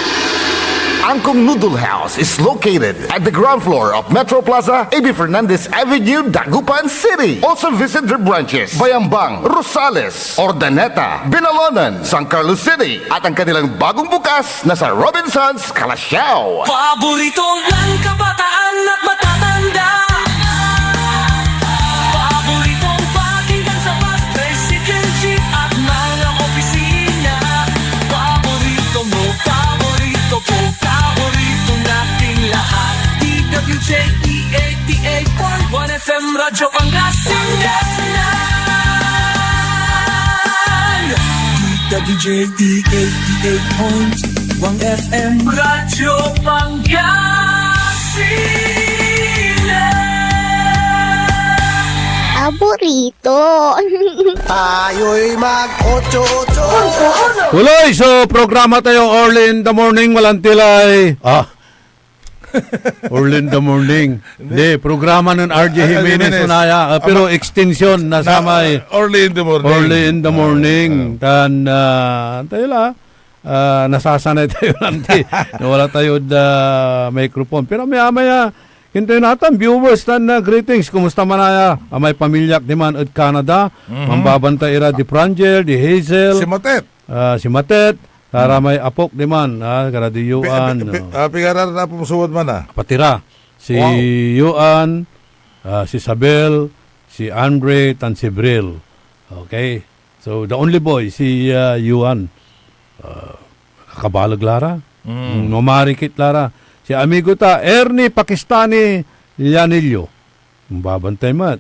Angkong Noodle House is located at the ground floor of Metro Plaza, A.B. Fernandez Avenue, Dagupan City. Also visit their branches, Bayambang, Rosales, Ordaneta, Binalonan, San Carlos City, at ang kanilang bagong bukas na sa Robinsons, Calasiao. Paborito ng kabataan at matatanda. Paboritong pakinggan sa bus, tricycle, jeep at mga opisina. Paborito mo, paborito ko, paborito nating lahat. DWJ 88.1 FM Radyo Pangasinan. DWJ 88.1 FM Radyo Pangasinan. Paborito. Tayo'y mag-ocho-ocho. Tuloy sa programa tayo early in the morning, walang tilay. Early in the morning. Hindi, programa ng RJ Jimenez Unaya. Pero extension na samay. Early in the morning. Early in the morning. Dan, tayo la. Nasasanay tayo nanti. Wala tayo da microphone. Pero maya-maya, hintayin natin, viewers, greetings. Kumusta man na may pamilyak di man at Canada. Mambabantay ira di Frangel, di Hazel. Si Matet. Si Matet. Tara may apok di man. Kara di Yuan. Pigaran na pumusuwad man Patira. Si Yuan, si Sabel, si Andre, tan si Bril. Okay. So, the only boy, si Yuan. Kabalag Lara. Numarikit Lara. Si amigo ta, Ernie Pakistani Llanillo. Babantay mat.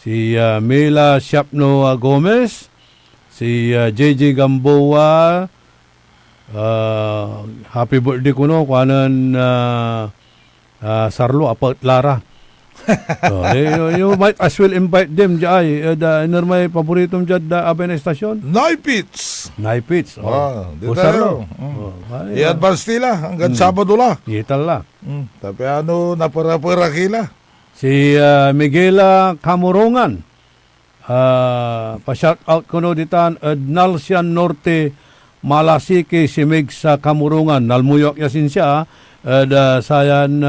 Si Mila Shapno Gomez. Si JJ Gamboa. Happy birthday ko no. Kuanan Sarlo Apat Lara. So, you might as well invite them jay. May paboritong dyan abay na estasyon. Naipits. Naipits. Di tayo. I-advance nila hanggang Sabado la. Ital la. Tapi napara-para kila. Si Miguela Camurungan. Pa-shout out ko no ditan Nalsian Norte Malasiki Simig sa Camurungan. Nalmuyok yasin siya. Sayan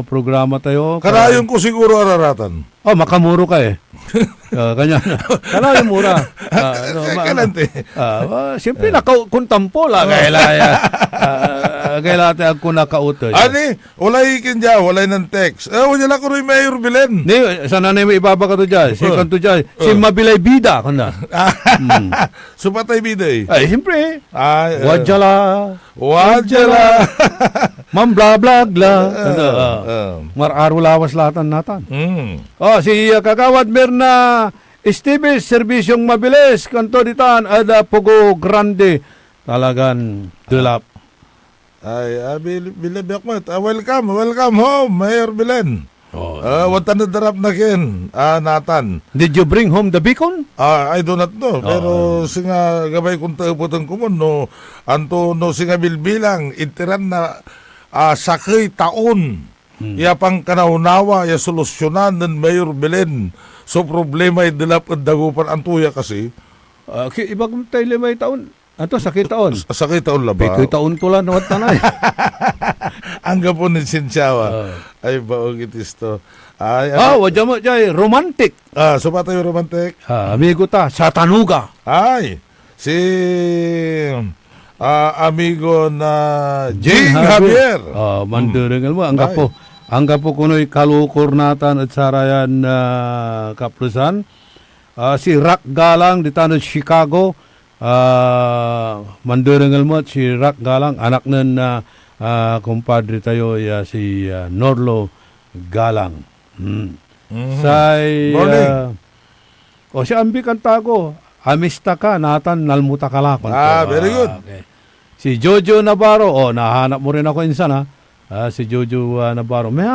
programa tayo. Karayon ko siguro araratan. Makamuro ka eh. Kanya na. Kalayo mura. Kalante. Siyempre nakakuntampo la. Kaya tayo ako nakautoy. Ani, walay kinja, walay ng text. Wala lang ko rin Mayor Bilen. Ni, sana na may ibaba ka to dyan. Si kanto dyan. Si Mabilay Bida. Supatay biday. Ay, siyempre. Wajala. Mam bla bla bla. Mararo lawas latan natan. Si Kagawad Mirna Estibes, serbisyong mabilis. Kanto ditan, ada Pugo Grande. Talagan dulap. Bilen Bekmat. Welcome home, Mayor Bilen. Watan na darap na kin, Nathan. Did you bring home the beacon? I do not know. Pero singa gabay kung taputan ko mo, no, anto no singa bilbilang, itiran na sakay taon. Ya pang kanaunawa, ya solusyonan ng Mayor Belen. So problema ay dilap at dagupan ang tuya kasi. Ibang tayo 5 taon. Ato, sakit taon. Sakay taon la ba? 7 taon to lang nawat tanay. Ang gapon ni Sinchawa. Ay, baog itis to. Wadya mo dyan, romantic. So ba tayo romantic? Amigo ta, sa Tanuga. Ay, si amigo na Jing Javier. Manduringal mo, ang gapo kuno'y kalukor natan at sarayan kaplusan. Si Rock Galang, di tanong Chicago. Manduringal mo, si Rock Galang, anak nun kumpadre tayo, si Norlo Galang. Say, si Ambi Kantago, amista ka, natan, nalmuta ka lang. Very good. Okay. Si Jojo Navarro, nahanap mo rin ako insan, ha? Si Jojo Navarro. May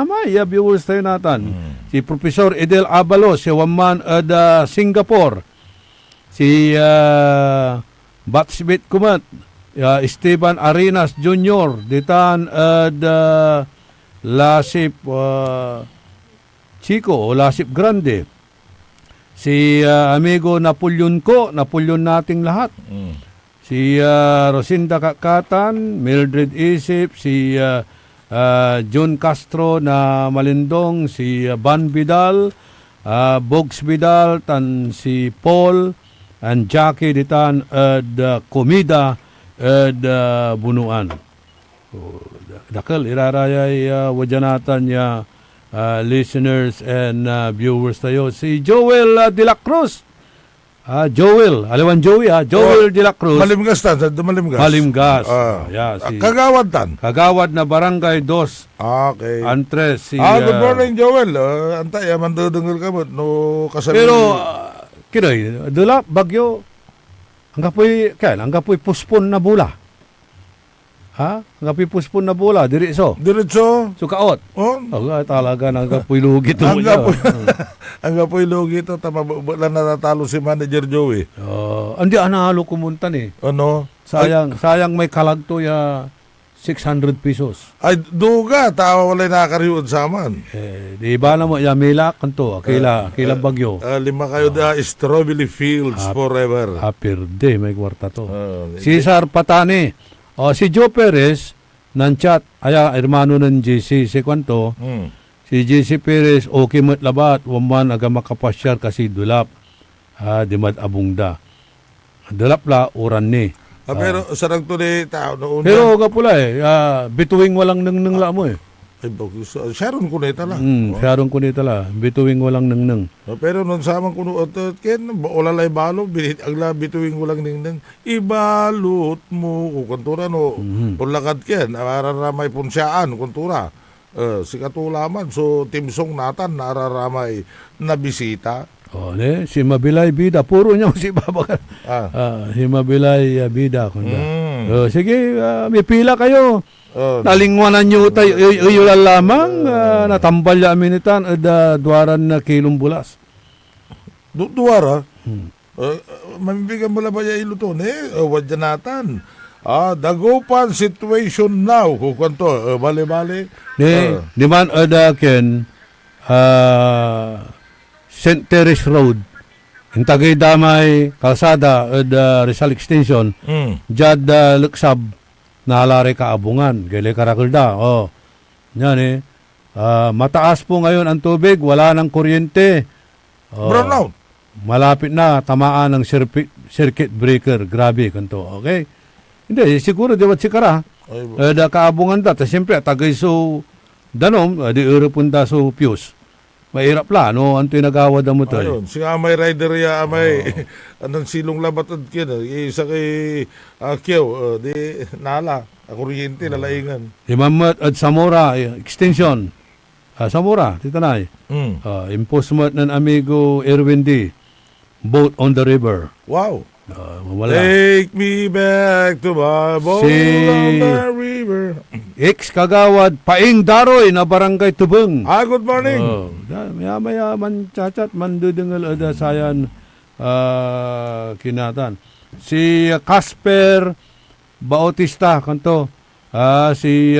viewers tayo natan. Si Professor Edel Abalos, si Waman at Singapore. Si Batsbit Kumat, Esteban Arenas Jr., Ditan at Lasip Chico o Lasip Grande. Si amigo Napoleon nating lahat. Si Rosinda Kakatan, Mildred Isip, si John Castro na Malindong, si Van Vidal, Bogs Vidal, tan si Paul, and Jackie ditan Komida at Bunuan. Dakal irarayay wajanatan ya listeners and viewers tayo. Si Joel de la Cruz. Joel, Aliwan Joey, Joel de la Cruz. Malimgas tan, sa Malimgas. Malimgas. Kagawad tan. Kagawad na Barangay 2. Okay. Antres. Good morning, Joel. Antay, mandudungol ka mo. No, kasabi. Pero, kinoy, dula, bagyo, hanggapoy puspon na bula. Hanggapoy puspon na bula, diritso. Diritso? Sukaot. Talaga, hanggapoy lugi to. Hanggapoy lugi to, tamabulan na natalo si Manager Joey. Andi, anahalo kumuntan eh. Ano? Sayang may kalagto ya 600 pesos. Ay, duga, tawa walay nakakariwad sa aman. Di ba na mo, mila kanto, kila bagyo. 5 kayo Strawberry Fields forever. Happy day, may kwarta to. Cesar Patani. Si Joe Perez, nan-chat, hermano ng JC, si kwanto, si JC Perez, okay mo't labat, waman aga makapasyar kasi dulap, di mad abungda. Dulap la, uran ni. Pero sarang to ni tao noon. Pero kapula bituing walang nang la mo eh. Ay, Sharon Cuneta lang. Sharon Cuneta lang. Bituing walang nang. Pero nung samang kuno ken olalay balo agla bituing walang nang ibalot mo kuntura no. Ulakad ken araramay punsyaan kuntura. Si katulaman so timsong natan nararamay na bisita. Si Mabilay Bida. Puro niya si Baba. Si Mabilay Bida. Sige, may pila kayo. Nalingwanan nyo tayo. Uyulan lamang. Natambal ya aminitan. Duwaran na kilong bulas. Duwara? Mamibigyan mo lang ba yung iluton wadyanatan. Dagupan situation now. Kukanto. Bali-bali. Di man ken St. Teresa Road, in Tagay Damay, Kalsada, Rizal Extension, Jad Luksab, nahalari kaabungan, gili karakulda. Yan mataas po ngayon ang tubig, wala ng kuryente. Brownout. Malapit na, tamaan ng circuit breaker. Grabe, kanto. Okay? Hindi, siguro, di ba't sikara? Kaabungan da. Siyempre, Tagay so, danom, di urupunda so Pius. Mahirap la, no? Ang tinagawad mo to. Ayun, si amay rider ya, amay, anong silong labatad kin, isa kay Kyo, di nala, kuryente, lalaingan. Imamat at Zamora, extension. Zamora, titanay. Imposement ng amigo Erwin D. Boat on the river. Wow. Wala. Take me back to my boat on the river. Ex-kagawad Paing Daroy na barangay Tubeng. Good morning. Maya man cachat man dudengel ada sayan kinatan. Si Casper Bautista kanto. Si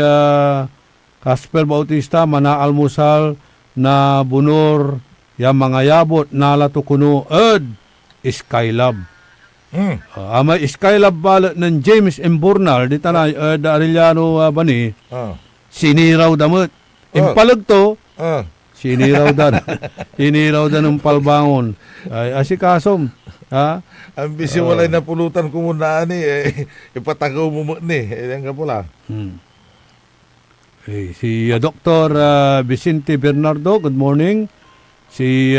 Casper Bautista manaalmusal na bunor ya mga yabot nalato kuno Skylab. Ama Skylab balat ng James M. Burnal di tanay Arellano bani siniraw damot impalag to siniraw dan siniraw dan ng palbangon ay asikasom Ang bisyo walay na pulutan ko muna ni ipatagaw mo ni yan ka pula. Si Dr. Vicente Bernardo, good morning. Si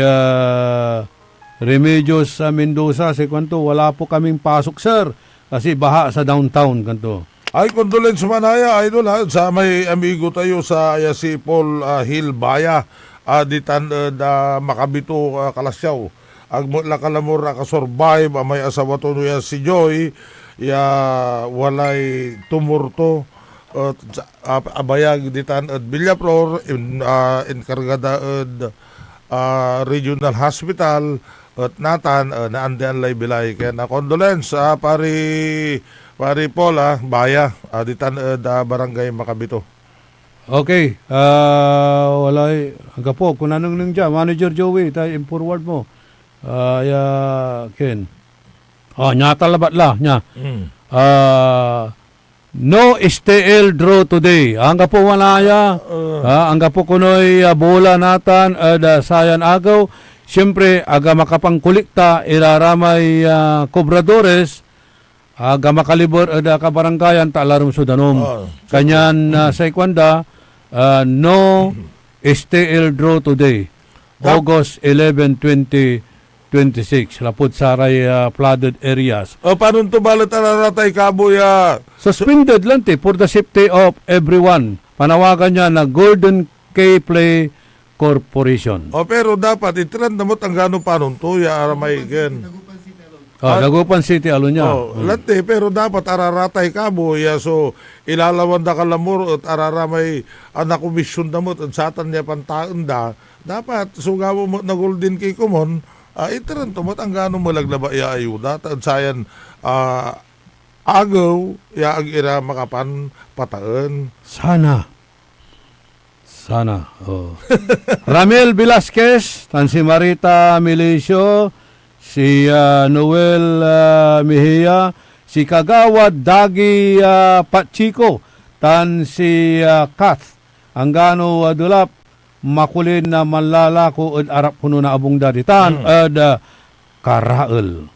Remedios Mendoza, si kanto, wala po kaming pasok, sir. Kasi baha sa downtown, kanto. Ay, condolence manaya, idol ha. Sa may amigo tayo sa si Paul Hilbaya, ditan da Makabito, Kalasyaw. Agmula kalamor kasurvive, may asawa to nuya si Joy, walay tumurto, abayag ditan at Villapror, enkargada regional hospital, at natan naandian lay bilay kaya na condolence pari Paul baya ditan da barangay Makabito. Okay, walay hangga po kung anong nang dyan, Manager Joey, tayo forward mo. Ken. Nya talabat la nya. No STL draw today. Hangga po walaya. Hangga po kunoy bola natan sayan agaw. Siyempre, aga makapangkulikta, iraramay kobradores, aga makalibor ada kabaranggayan, taalarum sudanom. Kanyan sa ikwanda, no STL draw today. August 11, 2026. Lapod saray flooded areas. Paano ito balat araratay kaboy? Suspended lang for the safety of everyone. Panawagan niya na Golden K Play Corporation. Pero dapat itran namot ang gano'ng panon to, aramay gen. Dagupan City, alo niya. Lante, pero dapat araratay ka mo, so ilalawan da kalamur at araramay anakomisyon namot at satan niya pantaan da, dapat sugawo mo na golden kay kumon, itran tumot ang gano'ng malaglaba ayuda, at sayan agaw, ang ira makapan pataan. Sana. Ramel Velasquez, si Marita Milicio, si Noel Mejia, si Kagawad Dagi Pachico, si Kath, ang gano dulap, makulin na manlalako at arap puno na abong daditan, Karael.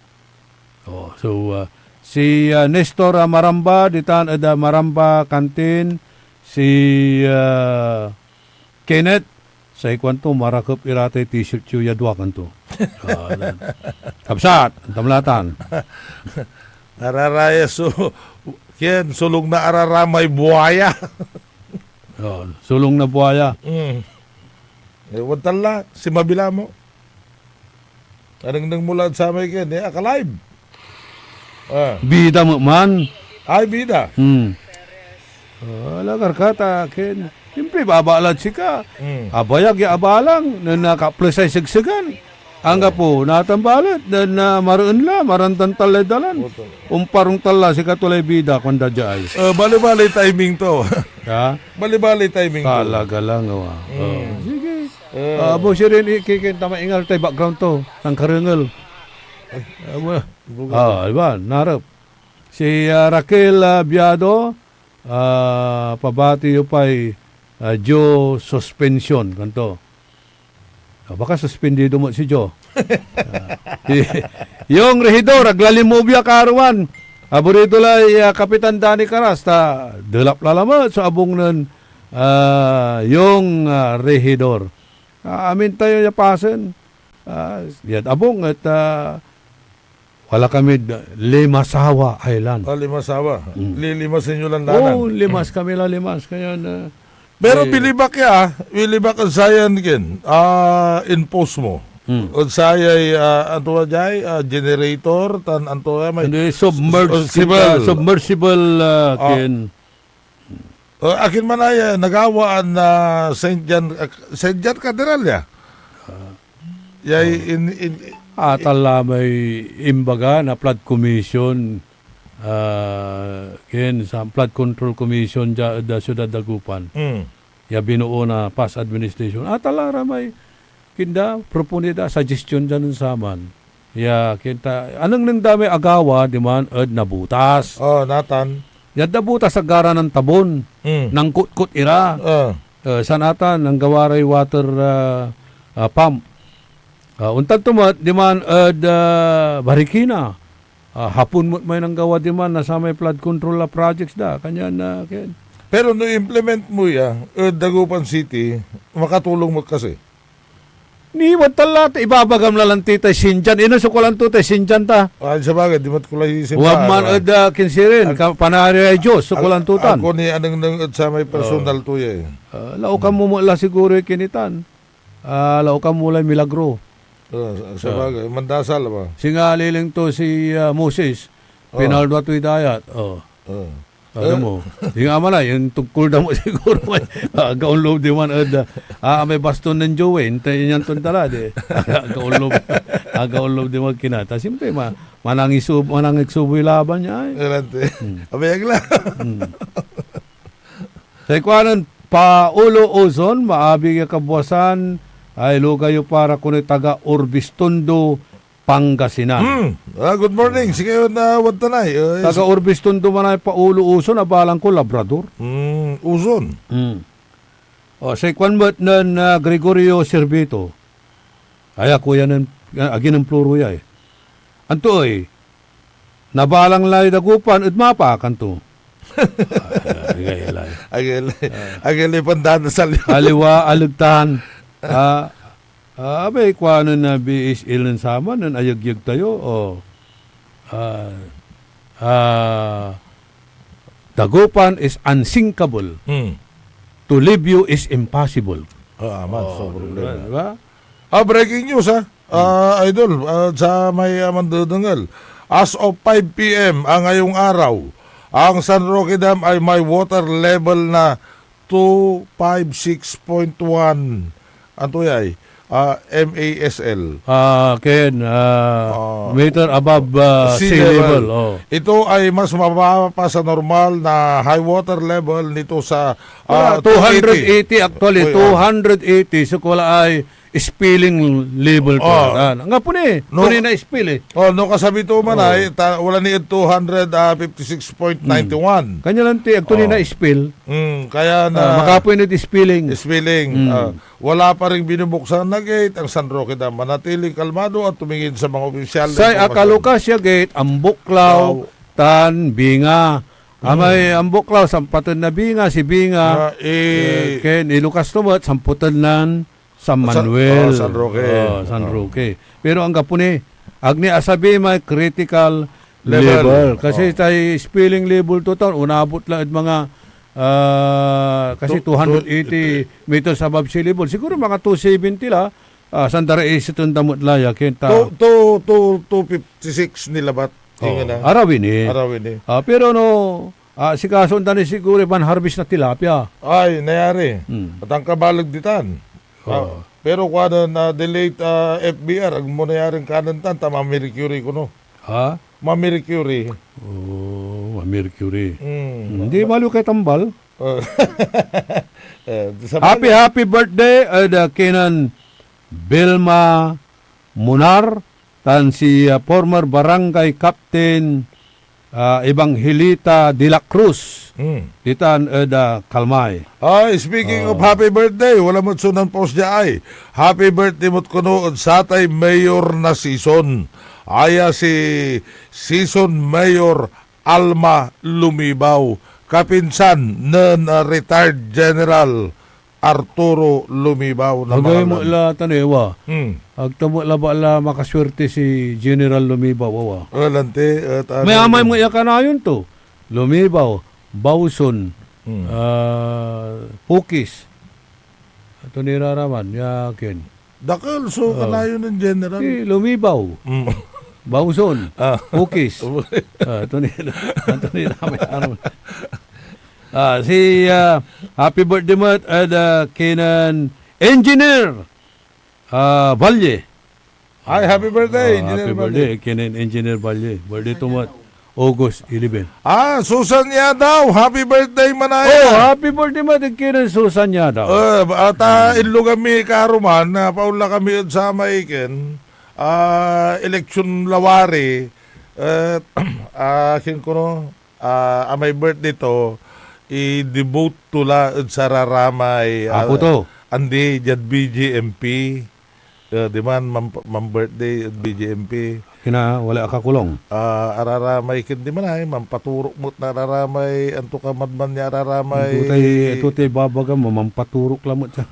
Si Nestor Maramba, ditan Maramba Kantin, si Kenneth, sa ikwanto, marakap irate t-shirt yu yadwa kanto. Kapsat, tamlatan. Araraya sulong na araramay buhaya. Sulong na buhaya. Wantala, si Mabila mo. Anong nang mula sa may ken, akalive. Bida mo man. Ay, bida. Wala karkata, ken. Siyempre, babalad sika. Abayag ya abalang na naka-plus ay sigsigan. Angga po, natambalat na maroon la, marantan talay dalan. Umparong tala si katulay bida kung dadya ay. Bali-bali timing to. Bali-bali timing to. Talaga lang. Sige. Abo siya rin ikikinta maingal tayo background to. Ang karingal. Diba? Narap. Si Raquel Biado, pabati yung pa'y Joe suspension kanto. Baka suspendido mo si Joe. Yung rehidor aglalimobya karuan. Aborito lay Kapitan Danny Caras ta delap lalamat sa abong nun yung rehidor. Amin tayo yapasen. Yat abong at wala kami Limasawa Island. Limasawa. Lilimasin nyo lang danan. Limas kami limas. Kaya na pero bilibak ang sayan ken, in-post mo. Unsayay anto jay generator tan anto may Hindi, submersible kin. Akin man ay nagawaan na St. John Cathedral ya. Yay in Atala may imbaga na flood commission kin sa flood control commission da Ciudad Dagupan. Ya binuo na past administration. Atala ra may kinda proponida suggestion dyan saman. Ya kita anong nang dami agawa di man na butas. Natan. Yadda butas sa gara ng tabon. Nang kut-kut ira. Sanata nang gawaray water pump. Untag tumat di man barikina. Hapon mo may nang gawa di man na sa may flood control projects da. Kanya na Pero no implement mo ya, Dagupan City, makatulong mo kasi. Ni watala ibabagam na lang tita Sinjan. Inusukulan to tay Sinjan ta. Ay sa bagay, di mat kulay simba. Huwag man kinsirin. Panari ay Diyos. Sukulan tutan. Ako ni anong nang sa may personal to ya. Laukan mo mula siguro kinitan. Laukan mo lang milagro. Sa bagay, mandasal ba? Singaliling to si Moses. Pinaldo at Hidayat. Ano mo? Yung ama na, yung tungkol na mo siguro may gaunlob di man may baston ng Joey, hintayin niyang tuntala di. Gaunlob di man kinata. Siyempre, manangiksuboy laban niya. Abayag lang. Sa ikuanan, Paulo Ozon, maabig kabuwasan, ay lugayo para kuno taga Urbistondo, Pangasinan. Good morning. Sige na watanay. Taga Urbistondo man ay Paulo Ozon, abalang ko Labrador. Ozon. Sa ikwan mo na Gregorio Servito, ay ako yan agin ng pluro ya eh. Anto ay, nabalang lay dagupan at mapa kanto. Agilay pandadasal. Aliwa, alagtahan. Abay, kung ano na biis ilan sama, nun ayagyag tayo, Dagupan is unsinkable. To leave you is impossible. Diba? Breaking news Idol, sa may mandudangal. As of 5 p.m. ang ngayong araw, ang San Roque Dam ay may water level na 256.1. Anto yay? MASL. Meter above sea level. Ito ay mas mababa pa sa normal na high water level nito sa 280 actually. 280 so kula ay spilling level to. Nga po ni. Puni na spill eh. No kasabi to man ay wala ni 256.91. Kanya lang ti actually na spill. Kaya na makapoy na spilling. Wala pa ring binubuksan na gate ang San Roque Dam. Manatiling kalmado at tumingin sa mga opisyal. Sa Akalokasya Gate, ang Buklaw, Tan, Binga. Amay ang Buklaw, sampatan na Binga, si Binga. Ken ilukas tumot, samputan nan San Manuel. San Roque. San Roque. Pero ang kapuni, agni asabi may critical level. Kasi tayo spilling level to taon, unabot lang at mga kasi 280 meters above sea level. Siguro mga 270 la. Sandara isitun damot laya. 256 nilabat. Arawin eh. Pero si kasundan ni siguro man harvest na tilapia. Ay, nayari. At ang kabalag ditan. Pero kung na delayed FBR, ang mo nayaring kanantan, Mercury ko no. Mercury. Mercury. Hindi malo kay tambal. Happy birthday kinan Belma Munar tan si former barangay captain Evangelita de la Cruz. Ditan Kalmay. Speaking of happy birthday, wala mo sunan post niya ay. Happy birthday mo't kunood sa tay mayor na season. Aya si season mayor Alma Lumibaw, kapinsan ng retired General Arturo Lumibaw. Agay mo la tanewa. Agtamo la ba la makaswerte si General Lumibaw. May amay mo iya kanayon to. Lumibaw, Bauson, Pukis. Ito niraraman, yakin. Dakal, so kanayo ng general. Si Lumibaw. Bauson. Cookies. Anthony si happy birthday mo at kinan Engineer Valle. Ay, happy birthday, Engineer Happy Valle. birthday kinan Engineer Valle. Birthday to mo August 11. Susan Yadaw, happy birthday manaya. Happy birthday mo kinan Susan Yadaw. Inlo kami karuman na paula kami sa maiken. Election lawari akin ko no may birthday to i-devote tula sa raramay Ako to. andi jad BGMP di man birthday at BGMP Kina wala ka kulong. araramay kin di man ay mampaturok mo't na araramay anto ka madman niya araramay Ito tay babaga mo mampaturok lamot siya.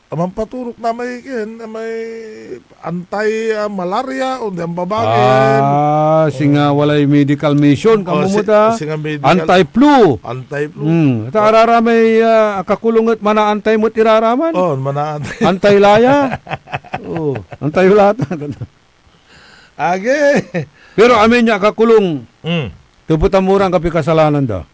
mampaturok na may anti-malaria o ang babagin. Singa walay medical mission kamumuta. Singa medical. Anti-flu. Anti-flu. Tarara may akakulungot mana antay mo tiraraman. Mana antay. Antay-laya. Antay-ulata. Age. Pero amin niya akakulong. Tuputan murang kapi kasalanan da.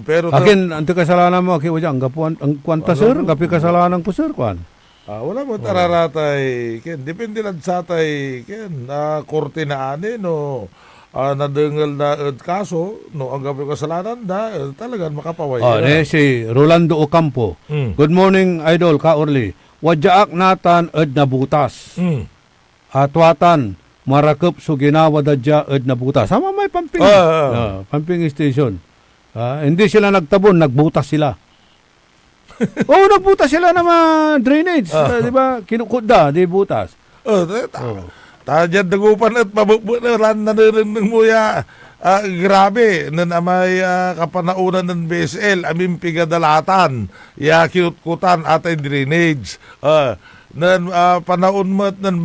Pero akin anti kasalanan mo akin ang gapuan ang kwanta sir kapi kasalanan ko sir kwan. Wala mo tararatay ken depende lang sa tay ken korte na ani no nadengal na kaso no ang gabi kasalanan da talagang makapaway. Si Rolando Ocampo. Good morning idol ka Orly. Wadyaak natan na butas. Atwatan marakop so ginawa dadya na butas. Sama may pamping. Pamping station. Hindi sila nagtabon, nagbutas sila. Nagbutas sila ng drainage. Di ba? Kinukudda, di butas. Tadyan dagupan at mabubulan na narinig mo ya. Grabe, nan amay kapanaunan ng BSL, aming pigadalatan, ya kinutkutan atay drainage. Nan panaon mo at nan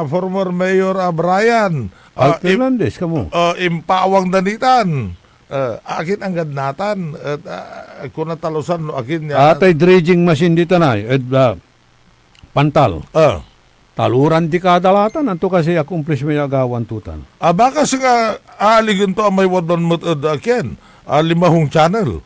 former Mayor Brian. Fernandez, kamo. Impawang danitan. Akin ang gadnatan at kung natalusan no akin niya. Atay dredging machine dito na. Pantal. Taluran di kadalatan. Anto kasi accomplishment agawan tutan. Baka nga aaligan to ang may wadon mo akin. 5 channel.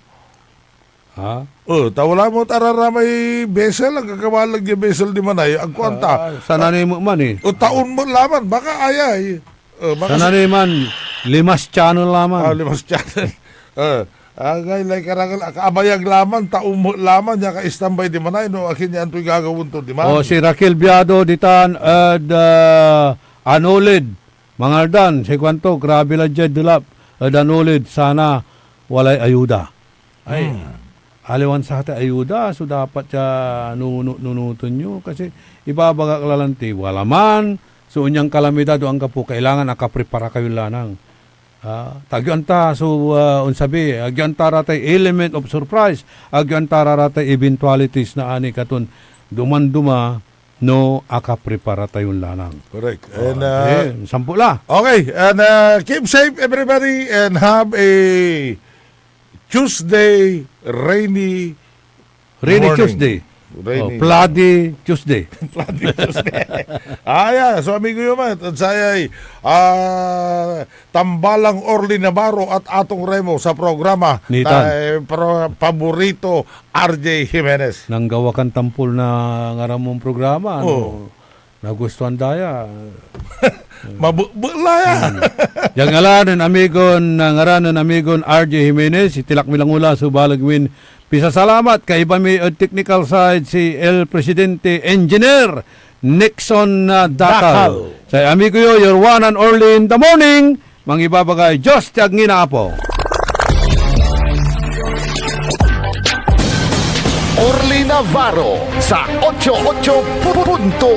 Tawala mo tararamay besel. Ang kakawalag yung besel di manay. Ang kwanta. Sananay mo man taon mo laman. Baka ayay. Sananay man. 5 channel laman. 5 channel. Agay like karangal kaabayag laman taon mo laman niya ka-standby di manay no akin niya antoy gagawin to di man. Si Raquel Biado ditan anolid mga dan si kwanto grabe la jed dulap anolid sana walay ayuda. Ay aliwan sa ata ayuda so dapat siya nunuton nyo kasi ibabaga klalanti wala man so unyang kalamidad o ang kapo kailangan nakaprepara kayo lanang. Tagyanta so unsabi agyanta ratay element of surprise agyanta ratay eventualities na ani katon duman-duma no akaprepara tayon lanang. Correct. And sampula. Okay, and keep safe everybody and have a Tuesday rainy morning. Tuesday. Rainy. Bloody Tuesday. Bloody Tuesday. Yeah. So amigo yun man, at saya'y Tambalang Orly Navarro at Atong Remo sa programa. Nitan. Paborito RJ Jimenez. Nanggawakan tampol na ngaramong programa. Nagustuhan daya. Mabulaya. Yang ngalanan amigon ngaranan amigon RJ Jimenez itilak milangula subalagwin pisa salamat kay iba may technical side si El Presidente Engineer Nixon Dakal. Sa amigo yo your one and only in the morning mangibabagay Diyos tiyag nginapo. Orly Navarro sa 88.1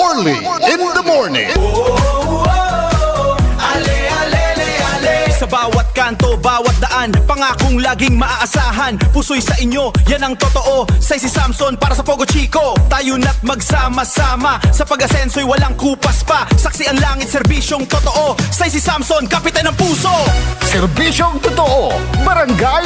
Orly in the morning. Sa bawat kanto, bawat daan, pangakong laging maaasahan. Puso'y sa inyo, yan ang totoo. Say si Samson para sa Pogo Chico. Tayo na't magsama-sama. Sa pag-asenso'y walang kupas pa. Saksi ang langit, serbisyong totoo. Say si Samson, kapitan ng puso. Serbisyong totoo, barangay